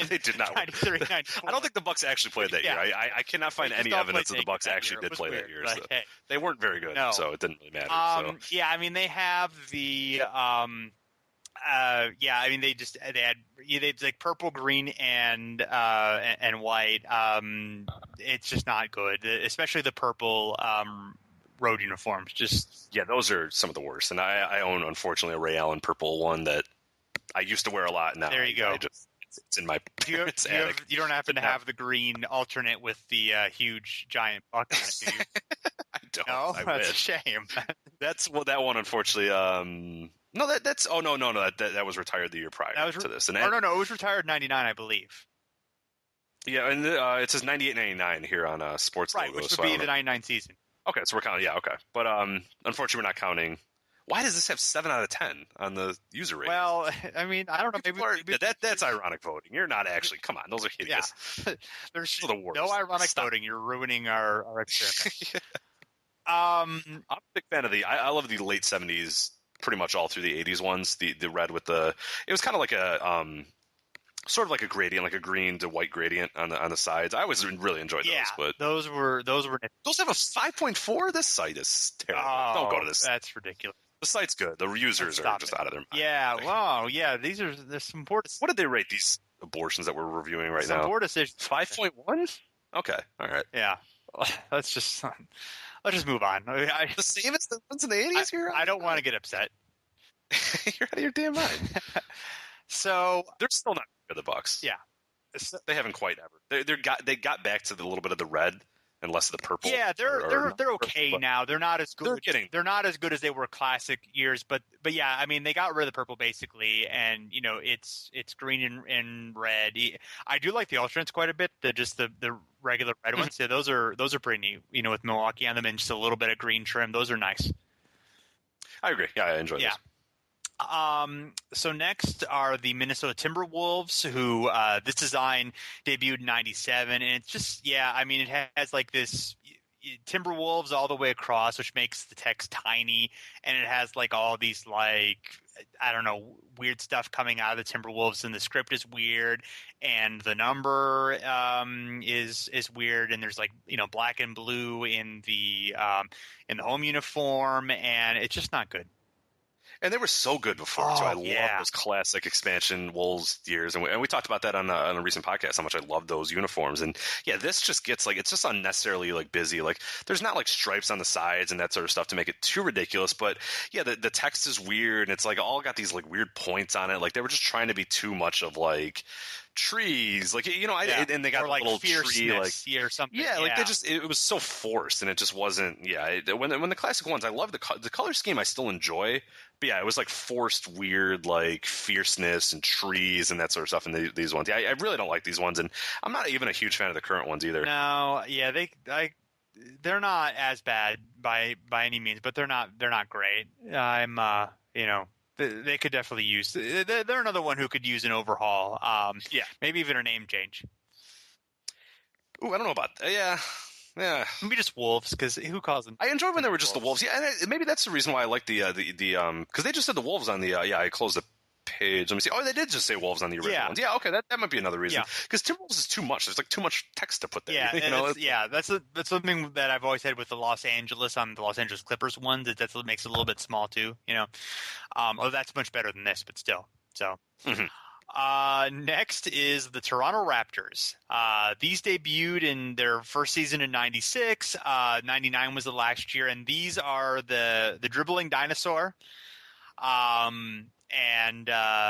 Speaker 9: They did not. 93, I don't think the Bucks actually played that year. I cannot find any evidence that the Bucks actually did play that year. So
Speaker 8: hey,
Speaker 9: they weren't very good, so it didn't really matter.
Speaker 8: Yeah, I mean, they have the I mean, they had like purple, green, and white. It's just not good, especially the purple road uniforms.
Speaker 9: Those are some of the worst. And I own, unfortunately, a Ray Allen purple one that I used to wear a lot. Now
Speaker 8: there you go.
Speaker 9: It's in my parents' attic.
Speaker 8: You don't happen to have the green alternate with the huge giant buck on it, do you?
Speaker 9: I don't.
Speaker 8: No, that's
Speaker 9: wish.
Speaker 8: a shame.
Speaker 9: That one, unfortunately. No, that's. Oh no. That was retired the year prior to this.
Speaker 8: No, it was retired in '99, I believe.
Speaker 9: Yeah, and it says 98-99 here on sports
Speaker 8: right,
Speaker 9: logos.
Speaker 8: Which would be the '99 season.
Speaker 9: Okay, so we're counting. Yeah, okay, but unfortunately, we're not counting Why does this have 7 out of 10 on the user rating?
Speaker 8: Well, I mean, I don't know. Maybe
Speaker 9: That's ironic voting. You're not actually. Come on, those are hideous.
Speaker 8: Yeah. There's
Speaker 9: the worst.
Speaker 8: no ironic voting. You're ruining our experiment.
Speaker 9: I'm a big fan of I love the late 70s, pretty much all through the 80s ones. The red with it was kind of like a sort of like a gradient, like a green to white gradient on the sides. I always really enjoyed those. But
Speaker 8: those have
Speaker 9: a 5.4. This site is terrible. Don't go to this.
Speaker 8: That's ridiculous.
Speaker 9: The site's good. The users are just out of their mind.
Speaker 8: Yeah. Wow. Yeah. There's some poor.
Speaker 9: What did they rate these abortions that we're reviewing right now?
Speaker 8: Some poor decisions.
Speaker 9: 5.1. Okay. All right.
Speaker 8: Yeah. Let's just move on.
Speaker 9: The same as the ones in the 80s.
Speaker 8: I don't want to get upset.
Speaker 9: You're out of your damn mind.
Speaker 8: So
Speaker 9: they're still not good, the Bucks.
Speaker 8: Yeah.
Speaker 9: They haven't quite ever. They got back to the little bit of the red and less of the purple.
Speaker 8: Yeah, they're okay now. They're not as good. They're not as good as they were classic years, but yeah, I mean they got rid of the purple basically, and it's green and red. I do like the alternates quite a bit. The regular red ones. Yeah, those are pretty neat. With Milwaukee on them and just a little bit of green trim. Those are nice.
Speaker 9: I agree. Yeah, I enjoy those.
Speaker 8: So next are the Minnesota Timberwolves, who this design debuted in '97, and it's just it has like this Timberwolves all the way across, which makes the text tiny, and it has like all these like I don't know weird stuff coming out of the Timberwolves, and the script is weird, and the number is weird, and there's like black and blue in the home uniform, and it's just not good.
Speaker 9: And they were so good before, too. I love those classic expansion Wolves years. And we talked about that on a recent podcast, how much I love those uniforms. And, this just gets, it's just unnecessarily, busy. There's not, stripes on the sides and that sort of stuff to make it too ridiculous. But, the text is weird. And it's, all got these, weird points on it. They were just trying to be too much of, trees. And they got a little tree,
Speaker 8: or something.
Speaker 9: Yeah, it was so forced. And it just wasn't, when the classic ones, I love the color scheme I still enjoy. But it was forced weird fierceness and trees and that sort of stuff in these ones. I really don't like these ones, and I'm not even a huge fan of the current ones either.
Speaker 8: No, they're not as bad by any means, but they're not great. They could definitely use. They're another one who could use an overhaul. Maybe even a name change.
Speaker 9: Ooh, I don't know about that. Yeah.
Speaker 8: Maybe just wolves, because who calls them?
Speaker 9: I enjoyed when they were just the wolves. Yeah, and maybe that's the reason why I like the because they just said the wolves on the I closed the page. Let me see. Oh, they did just say wolves on the original ones. Yeah, okay, that might be another reason. Because Timberwolves is too much. There's too much text to put there.
Speaker 8: Yeah, that's something that I've always had with the Los Angeles Clippers ones. That's what makes it a little bit small too. That's much better than this, but still. So. Mm-hmm. Next is the Toronto Raptors. These debuted in their first season in '96. '99 was the last year, and these are the dribbling dinosaur, and the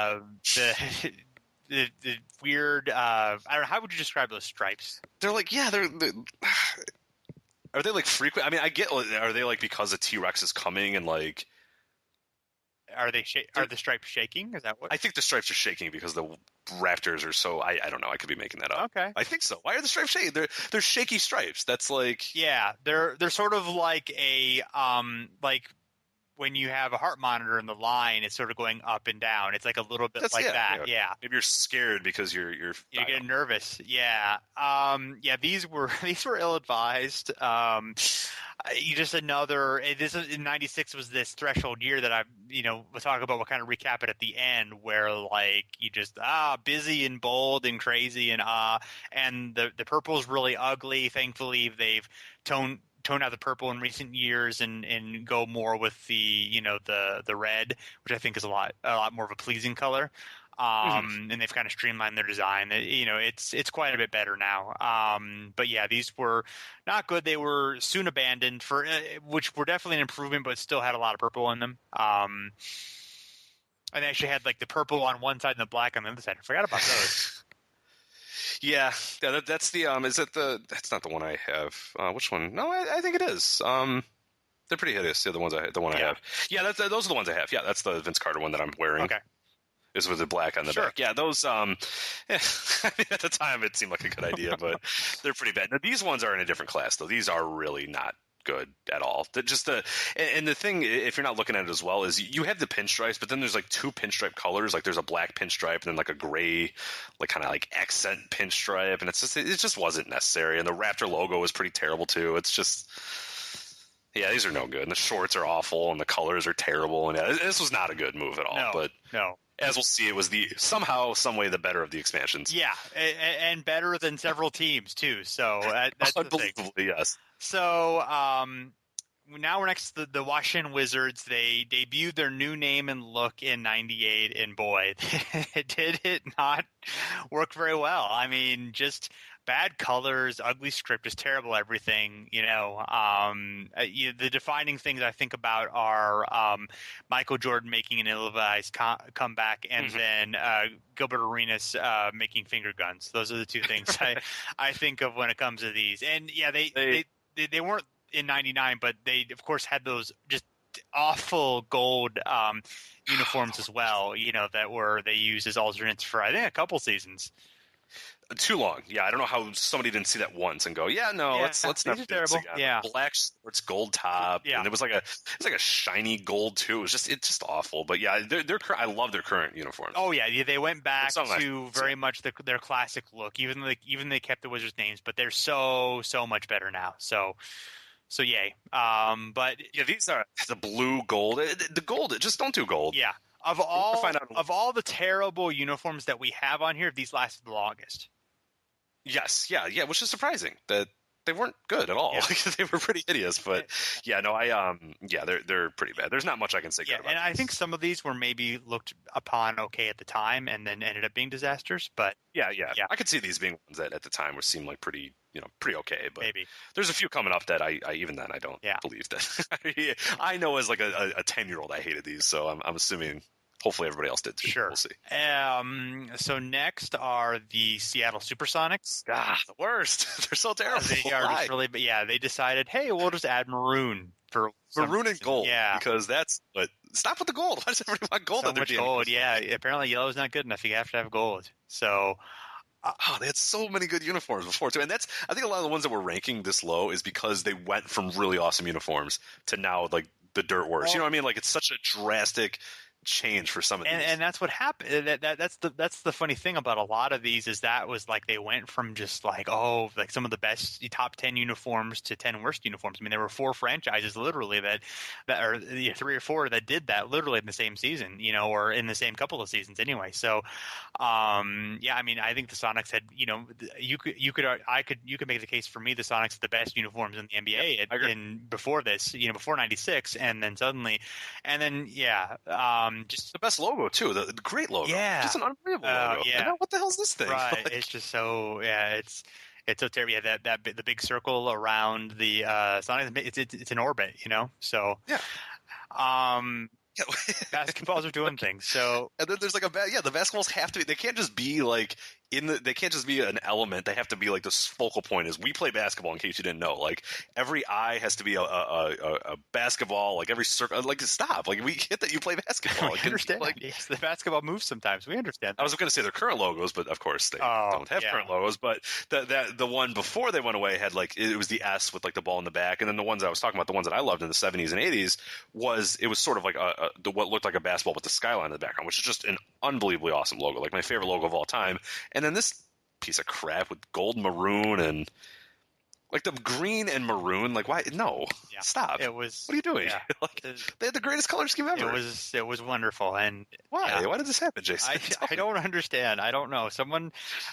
Speaker 8: weird. I don't know, how would you describe those stripes?
Speaker 9: They're are they frequent? I mean, I get. Are they because a T-Rex is coming and
Speaker 8: Are the stripes shaking? Is that what?
Speaker 9: I think the stripes are shaking because the Raptors are so. I don't know. I could be making that up.
Speaker 8: Okay.
Speaker 9: I think so. Why are the stripes shaking? They're shaky stripes. That's
Speaker 8: they're sort of like a when you have a heart monitor in the line, it's sort of going up and down. It's a little bit that. Yeah.
Speaker 9: Maybe you're scared because you're
Speaker 8: getting nervous. Yeah. These were ill advised. This is in '96 was this threshold year that we'll talk about. We'll kind of recap it at the end, where you just busy and bold and crazy and the purple's really ugly. Thankfully, they've toned out the purple in recent years and go more with the red, which I think is a lot more of a pleasing color. And they've kind of streamlined their design. It's quite a bit better now. But these were not good. They were soon abandoned which were definitely an improvement, but still had a lot of purple in them. And they actually had the purple on one side and the black on the other side. I forgot about those.
Speaker 9: Yeah. That's the is it that's not the one I have. Which one? No, I think it is. They're pretty hideous. The one I have. Yeah, those are the ones I have. Yeah, that's the Vince Carter one that I'm wearing.
Speaker 8: Okay.
Speaker 9: Is with the black on the back. Yeah, those. I mean, at the time, it seemed like a good idea, but they're pretty bad. Now, these ones are in a different class, though. These are really not good at all. And the thing, if you're not looking at it as well, is you have the pinstripes, but then there's like two pinstripe colors. Like there's a black pinstripe and then like a gray, like kind of like accent pinstripe, and it just wasn't necessary. And the Raptor logo was pretty terrible too. It's just, yeah, these are no good. And the shorts are awful, and the colors are terrible. And this was not a good move at all.
Speaker 8: No.
Speaker 9: As we'll see, it was somehow, some way, the better of the expansions.
Speaker 8: Yeah, and better than several teams too. So that's the thing.
Speaker 9: Unbelievably, yes.
Speaker 8: So now we're next to the Washington Wizards. They debuted their new name and look in '98, and boy, did it not work very well. I mean, just bad colors, ugly script, just terrible everything. The defining things I think about are Michael Jordan making an ill-advised comeback, and then Gilbert Arenas making finger guns. Those are the two things I think of when it comes to these. And yeah, they weren't in '99, but they of course had those just awful gold uniforms as well. That they used as alternates for I think a couple seasons.
Speaker 9: Too long. Yeah, I don't know how somebody didn't see that once and go, let's never do this again.
Speaker 8: Yeah.
Speaker 9: Black shorts, gold top, and it was like a shiny gold too. It's just awful. But yeah, I love their current uniforms.
Speaker 8: Oh yeah, they went back to very much their classic look. Even they kept the Wizards names, but they're so much better now. So yay. But
Speaker 9: yeah, these are the blue gold. The gold, just don't do gold.
Speaker 8: Yeah. Of all the terrible uniforms that we have on here, these lasted the longest.
Speaker 9: Yes, yeah, which is surprising that they weren't good at all.
Speaker 8: Yeah.
Speaker 9: Like, they were pretty hideous, but they're pretty bad. There's not much I can say good about.
Speaker 8: And I think some of these were maybe looked upon okay at the time, and then ended up being disasters. But
Speaker 9: yeah, I could see these being ones that at the time seemed like pretty okay. But
Speaker 8: maybe
Speaker 9: there's a few coming up that I even then I don't believe that. I know as like a 10-year-old I hated these, so I'm assuming. Hopefully everybody else did too.
Speaker 8: Sure.
Speaker 9: We'll see.
Speaker 8: So next are the Seattle Supersonics.
Speaker 9: The worst. They're so terrible.
Speaker 8: They are just really, but yeah, they decided, hey, we'll just add maroon for
Speaker 9: maroon and gold.
Speaker 8: Yeah,
Speaker 9: because that's what. Stop with the gold. Why does everybody want gold?
Speaker 8: So much gold. Yeah, apparently yellow is not good enough. You have to have gold. So.
Speaker 9: They had so many good uniforms before too, and I think a lot of the ones that we're ranking this low is because they went from really awesome uniforms to now like the dirt worst. You know what I mean? Like it's such a drastic change for some of these,
Speaker 8: and that's what happened. That's the funny thing about a lot of these is that was like they went from just like some of the best top 10 uniforms to 10 worst uniforms. I mean, there were 4 franchises literally that or 3 or 4 that did that literally in the same season, or in the same couple of seasons anyway. So, I mean, I think the Sonics had, you could make the case for me the Sonics had the best uniforms in the NBA before this, before '96, and then
Speaker 9: just the best logo too, the great logo, just an unbelievable logo.
Speaker 8: Yeah,
Speaker 9: what the hell is this thing?
Speaker 8: Right, it's just so it's so terrible. Yeah, that the big circle around the Sonic, it's an orbit, So basketballs are doing things. So
Speaker 9: and then there's like the basketballs have to be. They can't just be like they can't just be an element. They have to be like this focal point. Is we play basketball? In case you didn't know, like every eye has to be a basketball. Like every circle, like stop. Like we get that you play basketball.
Speaker 8: We understand. Like yes, the basketball moves sometimes. We understand that.
Speaker 9: I was going to say their current logos, but of course they don't have current logos. But the one before they went away had like it was the S with like the ball in the back, and then the ones I was talking about, the ones that I loved in the 70s and 80s, was sort of like what looked like a basketball with the skyline in the background, which is just an unbelievably awesome logo, like my favorite logo of all time. And then this piece of crap with gold, maroon, and like the green and maroon. Like why? No, stop.
Speaker 8: It was.
Speaker 9: What are you doing?
Speaker 8: Yeah.
Speaker 9: Like, they had the greatest color scheme ever.
Speaker 8: It was wonderful. And
Speaker 9: why? Why did this happen, Jason?
Speaker 8: I don't understand. I don't know.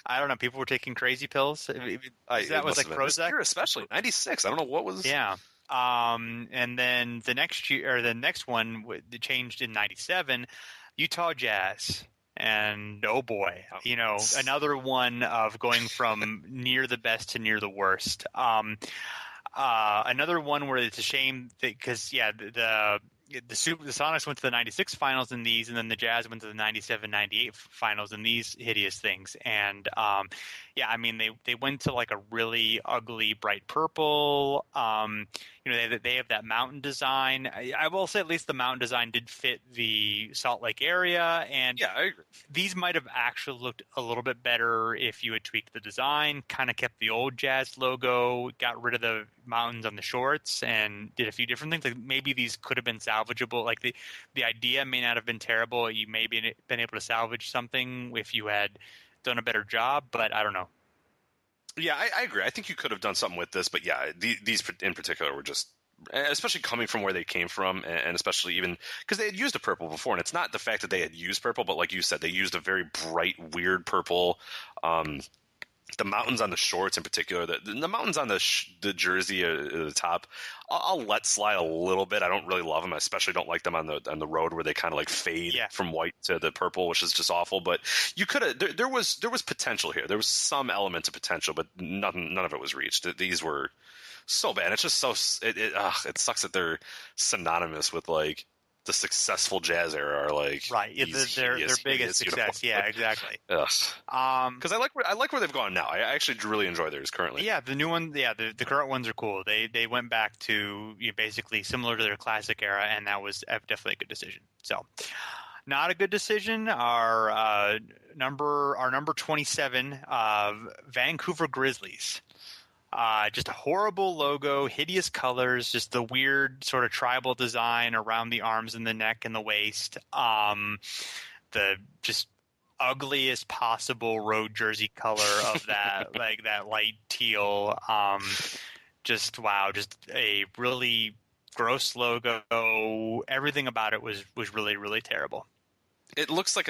Speaker 8: I don't know. People were taking crazy pills. That was like Prozac,
Speaker 9: year especially '96. I don't know what was.
Speaker 8: Yeah. And then the next year, or the next one, changed in '97, Utah Jazz. And oh boy, another one of going from near the best to near the worst. Another one where it's a shame because the Sonics went to the '96 finals in these, and then the Jazz went to the '97-'98 finals in these hideous things. And I mean they went to like a really ugly bright purple. they have that mountain design. I will say at least the mountain design did fit the Salt Lake area, and
Speaker 9: Yeah, I agree.
Speaker 8: these might have actually looked a little bit better if you had tweaked the design, kind of kept the old Jazz logo, got rid of the mountains on the shorts, and did a few different things. Like maybe these could have been salvageable. Like the idea may not have been terrible. You may be been able to salvage something if you had done a better job, but I don't know.
Speaker 9: Yeah, I agree. I think you could have done something with this, but yeah, these in particular were just, especially coming from where they came from, and especially even because they had used a purple before, and it's not the fact that they had used purple, but like you said, they used a very bright, weird purple. The mountains on the shorts in particular, the mountains on the jersey at the top, I'll let slide a little bit. I don't really love them. I especially don't like them on the road where they kind of like fade from white to the purple, which is just awful. But you could have there was potential here. There was some element of potential, but none of it was reached. These were so bad. It's just so it sucks that they're synonymous with like the successful Jazz era, are like
Speaker 8: their biggest success. Yeah, exactly.
Speaker 9: Because I like where they've gone now. I actually really enjoy theirs currently.
Speaker 8: Yeah, the new one. Yeah, the current ones are cool. They went back to basically similar to their classic era, and that was definitely a good decision. So, not a good decision. Our number 27, Vancouver Grizzlies. Just a horrible logo, hideous colors, just the weird sort of tribal design around the arms and the neck and the waist. The just ugliest possible road jersey color of that, like that light teal. Just a really gross logo. Everything about it was really, really terrible.
Speaker 9: It looks like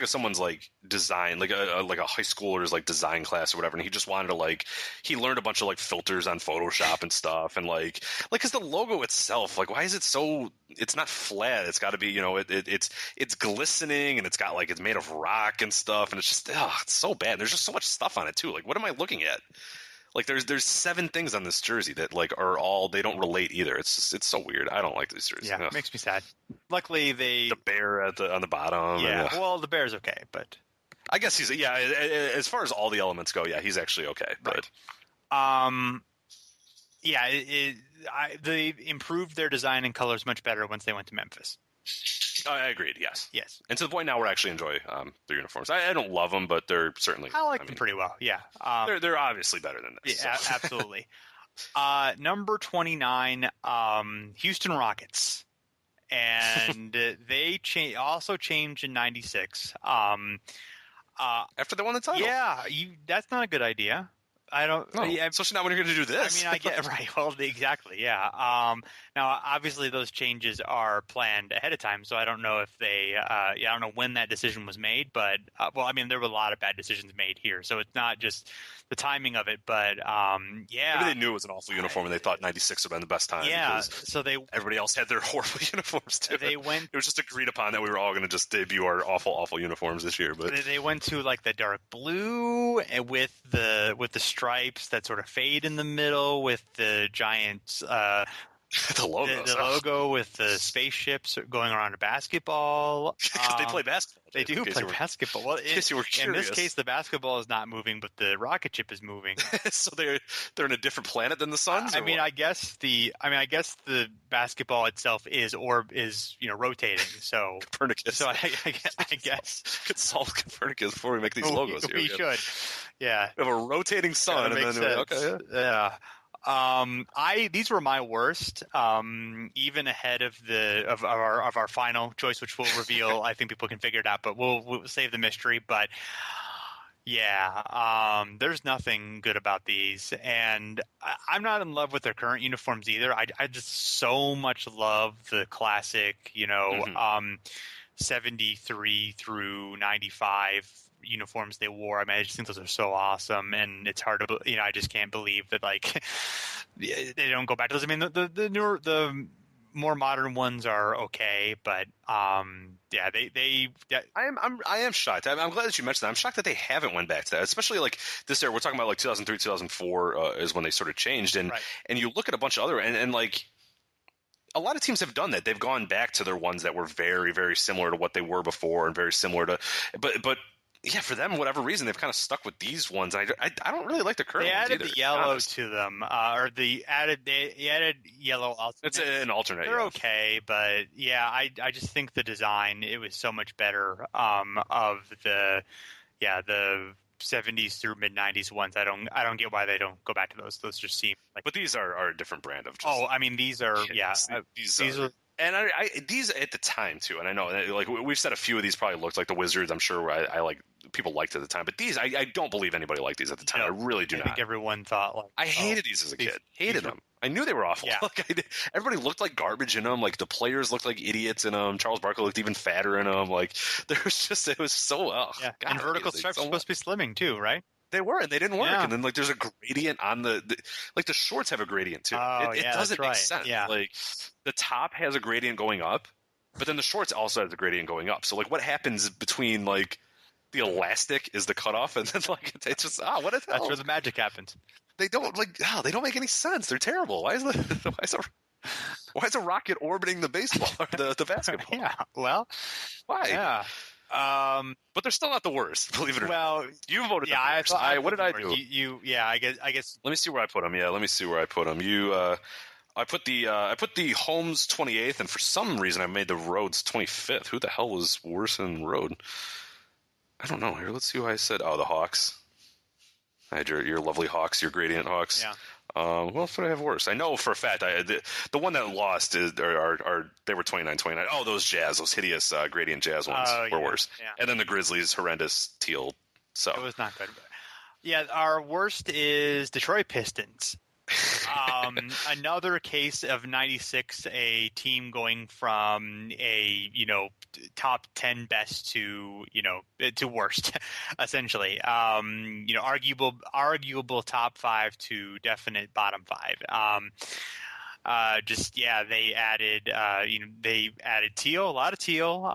Speaker 9: someone's like design, like a high schooler's like design class or whatever, and he just wanted to he learned a bunch of like filters on Photoshop and stuff, and like because the logo itself, like why is it so? It's not flat. It's got to be it's glistening, and it's got it's made of rock and stuff, and it's just it's so bad. There's just so much stuff on it too. Like what am I looking at? Like there's 7 things on this jersey that are all, they don't relate either. It's so weird. I don't like these jerseys.
Speaker 8: Yeah, it makes me sad. Luckily the
Speaker 9: bear on the bottom.
Speaker 8: Yeah, well the bear's okay, but
Speaker 9: I guess he's as far as all the elements go, yeah, he's actually okay.
Speaker 8: Right.
Speaker 9: But
Speaker 8: they improved their design and colors much better once they went to Memphis.
Speaker 9: I agreed. Yes.
Speaker 8: And
Speaker 9: to the point now where I actually enjoy their uniforms. I don't love them, but they're certainly.
Speaker 8: I like them pretty well. Yeah.
Speaker 9: They're obviously better than this.
Speaker 8: Yeah,
Speaker 9: so.
Speaker 8: Absolutely. Number 29, Houston Rockets, and they also changed in '96.
Speaker 9: After they won the title.
Speaker 8: Yeah, that's not a good idea. I don't.
Speaker 9: No, especially not when you're going to do this.
Speaker 8: I get right. Well, exactly. Yeah. Now, obviously, those changes are planned ahead of time, so I don't know if they. I don't know when that decision was made, but there were a lot of bad decisions made here, so it's not just the timing of it, but
Speaker 9: maybe they knew it was an awful uniform, and they thought '96 would have been the best time.
Speaker 8: Yeah. So
Speaker 9: everybody else had their horrible uniforms too.
Speaker 8: They went.
Speaker 9: It was just agreed upon that we were all going to just debut our awful uniforms this year, but
Speaker 8: they went to the dark blue and with the stripes that sort of fade in the middle, with the giant
Speaker 9: the
Speaker 8: logo with the spaceships going around a basketball.
Speaker 9: They play basketball.
Speaker 8: They do play basketball. Well, in this case, the basketball is not moving, but the rocket ship is moving.
Speaker 9: So they're in a different planet than the Suns.
Speaker 8: I guess the basketball itself is rotating. So
Speaker 9: Copernicus.
Speaker 8: So I guess
Speaker 9: could solve Copernicus before we make these logos here.
Speaker 8: We should. Yeah.
Speaker 9: We have a rotating sun, and then
Speaker 8: yeah. These were my worst, even ahead of our final choice, which we'll reveal. I think people can figure it out, but we'll save the mystery. But yeah, there's nothing good about these, and I'm not in love with their current uniforms either. I just so much love the classic, 73 through 95 uniforms they wore. I just think those are so awesome, and it's hard to, I just can't believe that they don't go back to those. The newer, the more modern ones are okay, but I
Speaker 9: am shocked. I'm glad that you mentioned that. I'm shocked that they haven't went back to that, especially this year. We're talking about 2003, 2004 is when they sort of changed, and you look at a bunch of other and a lot of teams have done that. They've gone back to their ones that were very, very similar to what they were before, and very similar to, but yeah, for them, whatever reason, they've kind of stuck with these ones. I don't really like the current
Speaker 8: They
Speaker 9: ones
Speaker 8: added
Speaker 9: either,
Speaker 8: the yellow
Speaker 9: honest.
Speaker 8: to them, or they added yellow alternates.
Speaker 9: It's an alternate.
Speaker 8: They're
Speaker 9: yeah.
Speaker 8: okay, but yeah, I just think the design, it was so much better of the 70s through mid 90s ones. I don't get why they don't go back to those. Those just seem like.
Speaker 9: But these are a different brand of. Just,
Speaker 8: Oh, I mean, these are
Speaker 9: these are. And these at the time too, and I know like we've said a few of these probably looked like the Wizards. I'm sure I like people liked at the time, but these I don't believe anybody liked these at the time. I really do
Speaker 8: I
Speaker 9: not.
Speaker 8: think everyone thought like
Speaker 9: I hated these as a kid. Hated them. I knew they were awful.
Speaker 8: Yeah.
Speaker 9: Like everybody looked like garbage in them. Like the players looked like idiots in them. Charles Barkley looked even fatter in them. Like it was so
Speaker 8: yeah.
Speaker 9: God,
Speaker 8: And vertical
Speaker 9: they-
Speaker 8: stripes are supposed to be slimming too, right?
Speaker 9: They were, and they didn't work.
Speaker 8: Yeah.
Speaker 9: And then like there's a gradient on the like the shorts have a gradient too.
Speaker 8: Oh,
Speaker 9: it
Speaker 8: yeah,
Speaker 9: doesn't
Speaker 8: that's right.
Speaker 9: make sense.
Speaker 8: Yeah.
Speaker 9: Like the top has a gradient going up, but then the shorts also has a gradient going up. So like what happens between like the elastic is the cutoff, and then like it's just what is
Speaker 8: That's where the magic happens.
Speaker 9: they don't they don't make any sense. They're terrible. Why is a rocket orbiting the baseball or the basketball?
Speaker 8: Yeah. Well.
Speaker 9: Why?
Speaker 8: Yeah.
Speaker 9: But they're still not the worst. Believe it or not.
Speaker 8: Well,
Speaker 9: You voted.
Speaker 8: yeah.
Speaker 9: the worst. What did I do?
Speaker 8: Yeah. I guess.
Speaker 9: Let me see where I put them. Yeah, let me see where I put them. I put the Holmes 28th, and for some reason I made the Rhodes 25th. Who the hell was worse than Rhode? I don't know. Here, let's see who I said. Oh, the Hawks. I had your lovely Hawks, your gradient Hawks.
Speaker 8: Yeah.
Speaker 9: What else would I have worse? I know for a fact the one that lost is they were 29-29. Oh, those Jazz, those hideous gradient Jazz ones were worse.
Speaker 8: Yeah.
Speaker 9: And then the Grizzlies, horrendous teal. So
Speaker 8: It was not good. Yeah, our worst is Detroit Pistons. Another case of 96, a team going from a top 10 best to to worst, essentially. Arguable top 5 to definite bottom 5. They added teal, a lot of teal.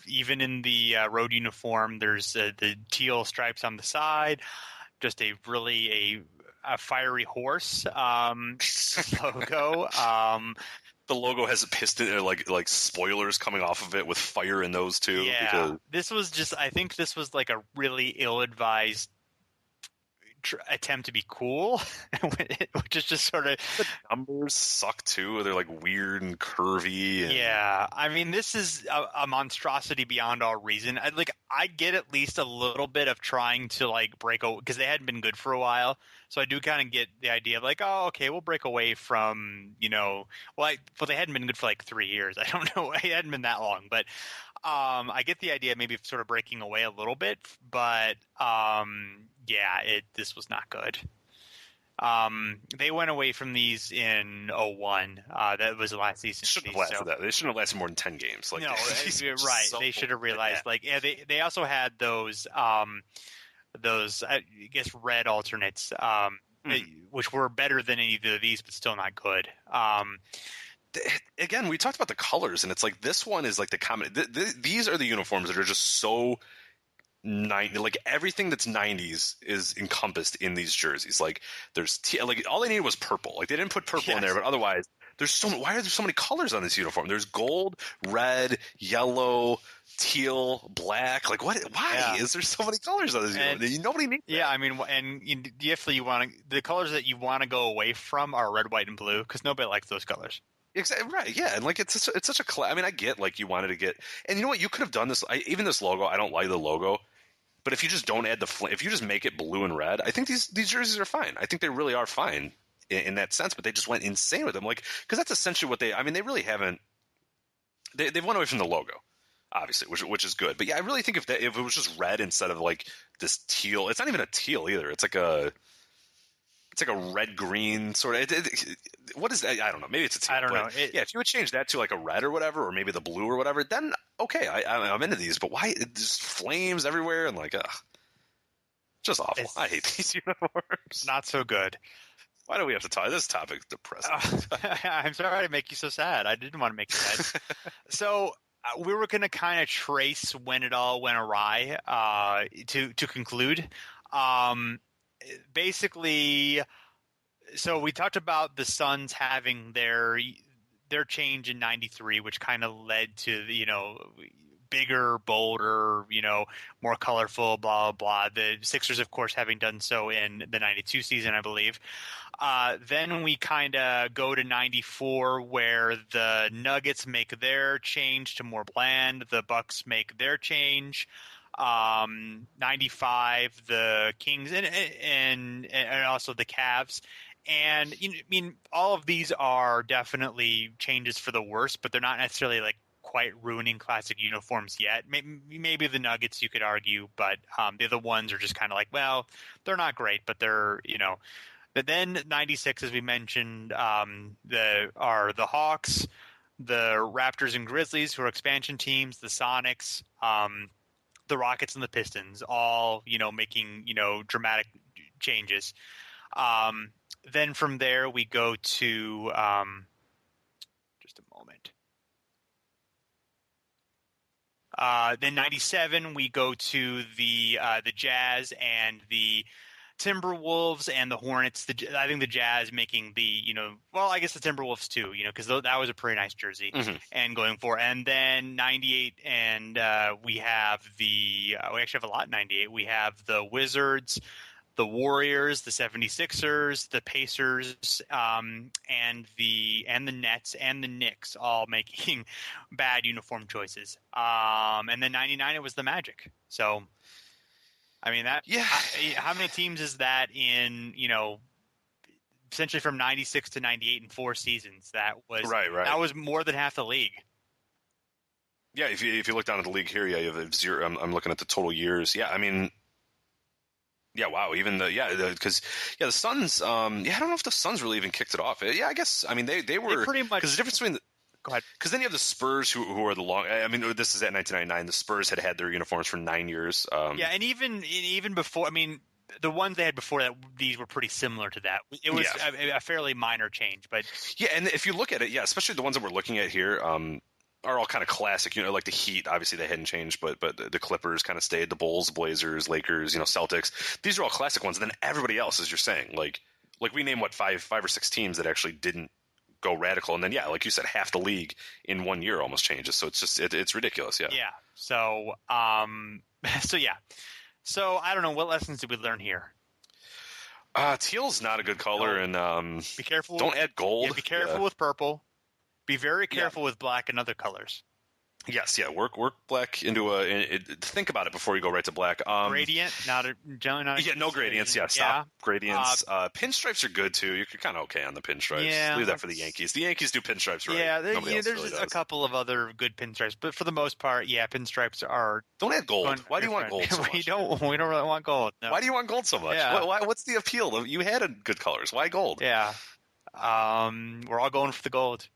Speaker 8: Even in the road uniform, there's the teal stripes on the side. Just a fiery horse logo.
Speaker 9: the logo has a piston, like spoilers coming off of it with fire in those too.
Speaker 8: Yeah, I think this was like a really ill-advised attempt to be cool, which is just sort of
Speaker 9: the numbers suck too. They're like weird and curvy. And...
Speaker 8: Yeah, I mean, this is a monstrosity beyond all reason. I get at least a little bit of trying to like break away because they hadn't been good for a while. So I do kind of get the idea of like, oh, okay, we'll break away from they hadn't been good for like 3 years. I don't know, it hadn't been that long, but I get the idea maybe of sort of breaking away a little bit, but this was not good. They went away from these in 01. That was the last season.
Speaker 9: Shouldn't have lasted that. They shouldn't have lasted more than 10 games. Like,
Speaker 8: no,
Speaker 9: you're
Speaker 8: right.
Speaker 9: So
Speaker 8: they should have realized.
Speaker 9: yeah.
Speaker 8: They also had those I guess red alternates, which were better than either of these, but still not good.
Speaker 9: Again, we talked about the colors, and it's like this one is like the common. These are the uniforms that are just so 90, like everything that's 90s is encompassed in these jerseys. Like there's like all they needed was purple. Like they didn't put purple in there, but otherwise there's why are there so many colors on this uniform? There's gold, red, yellow, teal, black. Like what? Why is there so many colors on this uniform? Nobody needs that.
Speaker 8: Yeah, I mean, and definitely the colors that you want to go away from are red, white, and blue because nobody likes those colors.
Speaker 9: Exactly right, yeah, and like it's such a. I mean, I get like you wanted to get, and you know what, you could have done this. Even this logo, I don't like the logo, but if you just don't add if you just make it blue and red, I think these jerseys are fine. I think they really are fine in that sense. But they just went insane with them, like because that's essentially what they. I mean, they really haven't. They've went away from the logo, obviously, which is good. But yeah, I really think if it was just red instead of like this teal, it's not even a teal either. It's like a red green sort of. What is that? I don't know. Maybe it's a teal.
Speaker 8: I don't know.
Speaker 9: If you would change that to like a red or whatever, or maybe the blue or whatever, then okay, I'm into these. But why? Just flames everywhere and like, just awful. I hate these uniforms.
Speaker 8: Not so good.
Speaker 9: Why do we have to talk? This topic's depressing.
Speaker 8: I'm sorry to make you so sad. I didn't want to make you sad. So we were going to kind of trace when it all went awry to conclude. Basically, so we talked about the Suns having their change in '93, which kind of led to bigger, bolder, more colorful, blah, blah, blah. The Sixers, of course, having done so in the 92 season, I believe. Then we kind of go to 94 where the Nuggets make their change to more bland. The Bucks make their change. 95, the Kings and also the Cavs. And all of these are definitely changes for the worse, but they're not necessarily like quite ruining classic uniforms yet. Maybe the Nuggets, you could argue, but the other ones are just kind of like, well, they're not great, but they're, But then 96, as we mentioned, are the Hawks, the Raptors and Grizzlies, who are expansion teams, the Sonics, the Rockets and the Pistons, all, making, dramatic changes. Then from there we go to just a moment. Then 97 we go to the Jazz and the Timberwolves and the Hornets. I think the Jazz making the I guess the Timberwolves too, because that was a pretty nice jersey. And going for, and then 98 and we have we actually have a lot in 98. We have the Wizards, the Warriors, the 76ers, the Pacers, and the Nets and the Knicks all making bad uniform choices. And then 99 it was the Magic. So I mean how many teams is that in, essentially from 96 to 98 in 4 seasons? That was right. That was more than half the league.
Speaker 9: Yeah, if you look down at the league here, you have 0. I'm looking at the total years. Yeah, I mean, yeah, wow. Even because the Suns. I don't know if the Suns really even kicked it off. Yeah, I guess. I mean, they were
Speaker 8: they pretty much,
Speaker 9: because the difference between
Speaker 8: go ahead.
Speaker 9: Because then you have the Spurs who are the long. I mean, this is at 1999. The Spurs had their uniforms for 9 years.
Speaker 8: And even before. I mean, the ones they had before that, these were pretty similar to that. It was a fairly minor change, but
Speaker 9: and if you look at it, especially the ones that we're looking at here. Are all kind of classic, like the Heat. Obviously, they hadn't changed, but the Clippers kind of stayed. The Bulls, Blazers, Lakers, Celtics. These are all classic ones. And then everybody else, as you're saying, like we name five or six teams that actually didn't go radical, and then like you said, half the league in 1 year almost changes. So it's just it's ridiculous. Yeah.
Speaker 8: Yeah. So So I don't know, what lessons did we learn here?
Speaker 9: Teal's not a good color, and
Speaker 8: be careful.
Speaker 9: Don't add gold.
Speaker 8: Yeah, be careful with purple. Be very careful with black and other colors.
Speaker 9: Yes, work black into think about it before you go right to black.
Speaker 8: Gradient, generally not.
Speaker 9: Yeah, no gradients. Yeah, stop gradients. Pinstripes are good too. You're kind of okay on the pinstripes. Yeah, leave that for the Yankees. The Yankees do pinstripes right.
Speaker 8: Yeah, there's really a couple of other good pinstripes, but for the most part, pinstripes are.
Speaker 9: Don't add gold. Why do you want gold so much?
Speaker 8: We don't really want gold. No.
Speaker 9: Why do you want gold so much?
Speaker 8: Yeah.
Speaker 9: What's the appeal? You had good colors. Why gold?
Speaker 8: Yeah, we're all going for the gold.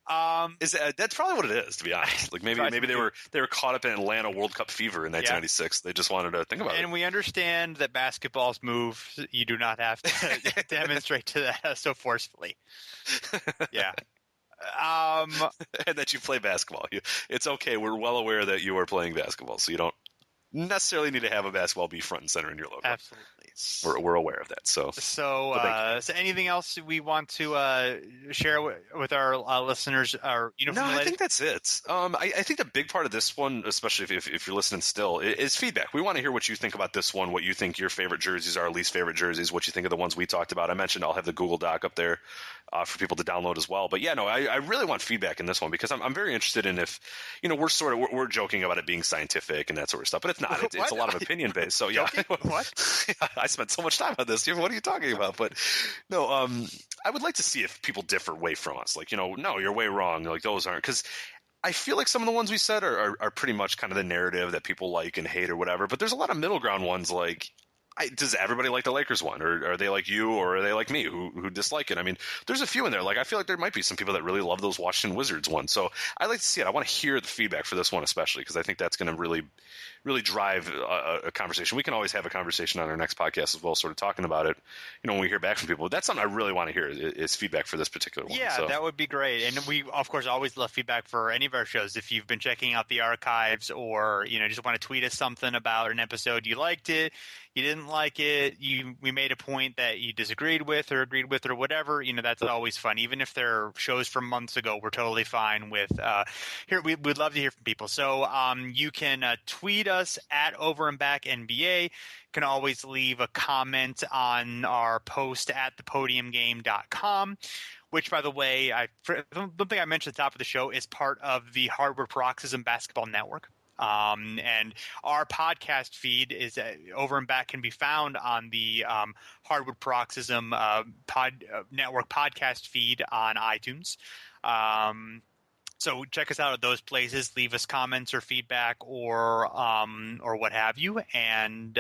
Speaker 9: That's probably what it is, to be honest. Like maybe they were caught up in Atlanta World Cup fever in 1996. They just wanted to think about it.
Speaker 8: And we understand that basketball's move. You do not have to demonstrate to that so forcefully. Yeah.
Speaker 9: And that you play basketball. It's okay. We're well aware that you are playing basketball, so you don't necessarily need to have a basketball be front and center in your logo.
Speaker 8: Absolutely.
Speaker 9: We're aware of that. So
Speaker 8: anything else we want to share with our listeners?
Speaker 9: I think that's it. I think the big part of this one, especially if you're listening still, is feedback. We want to hear what you think about this one, what you think your favorite jerseys are, least favorite jerseys, what you think of the ones we talked about. I mentioned I'll have the Google Doc up there for people to download as well. But I really want feedback in this one because I'm very interested in if we're joking about it being scientific and that sort of stuff, but it's not. It's a lot of opinion based. So
Speaker 8: What?
Speaker 9: I spent so much time on this. What are you talking about? But no, I would like to see if people differ way from us. Like, no, you're way wrong. Like, those aren't, because I feel like some of the ones we said are pretty much kind of the narrative that people like and hate or whatever. But there's a lot of middle ground ones. Like, does everybody like the Lakers one, or are they like you, or are they like me who dislike it? I mean, there's a few in there. Like, I feel like there might be some people that really love those Washington Wizards ones. So I like to see it. I want to hear the feedback for this one, especially because I think that's going to really drive a conversation. We can always have a conversation on our next podcast as well, sort of talking about it, when we hear back from people. But that's something I really want to hear is feedback for this particular one.
Speaker 8: Yeah, that would be great. And we, of course, always love feedback for any of our shows. If you've been checking out the archives or, just want to tweet us something about an episode you liked it, you didn't like it, we made a point that you disagreed with or agreed with or whatever, that's always fun. Even if they're shows from months ago, we're totally fine with here. We'd love to hear from people. So you can tweet us at Over and Back NBA. You can always leave a comment on our post at thepodiumgame.com. Which, by the way, I don't think I mentioned at the top of the show, is part of the Hardwood Paroxysm Basketball Network. And our podcast feed is Over and Back can be found on the Hardwood Paroxysm Network podcast feed on iTunes. So check us out at those places. Leave us comments or feedback or what have you. And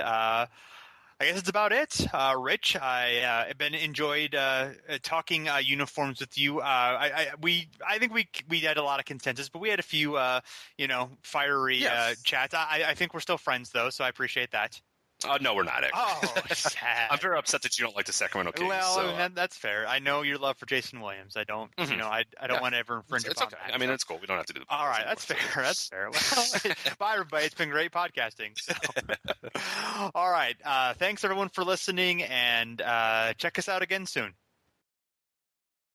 Speaker 8: I guess that's about it. Rich, I have been enjoyed talking uniforms with you. I think we had a lot of consensus, but we had a few fiery chats. I think we're still friends though, so I appreciate that.
Speaker 9: No, we're not.
Speaker 8: Oh, sad.
Speaker 9: I'm very upset that you don't like the Sacramento Kings.
Speaker 8: Well,
Speaker 9: so,
Speaker 8: that's fair. I know your love for Jason Williams. I don't, I don't want to ever infringe upon
Speaker 9: okay.
Speaker 8: that.
Speaker 9: I mean, it's cool. We don't have to do the
Speaker 8: all right, that's fair. That's fair. Well, bye, everybody. It's been great podcasting. So. All right. Thanks, everyone, for listening, and check us out again soon.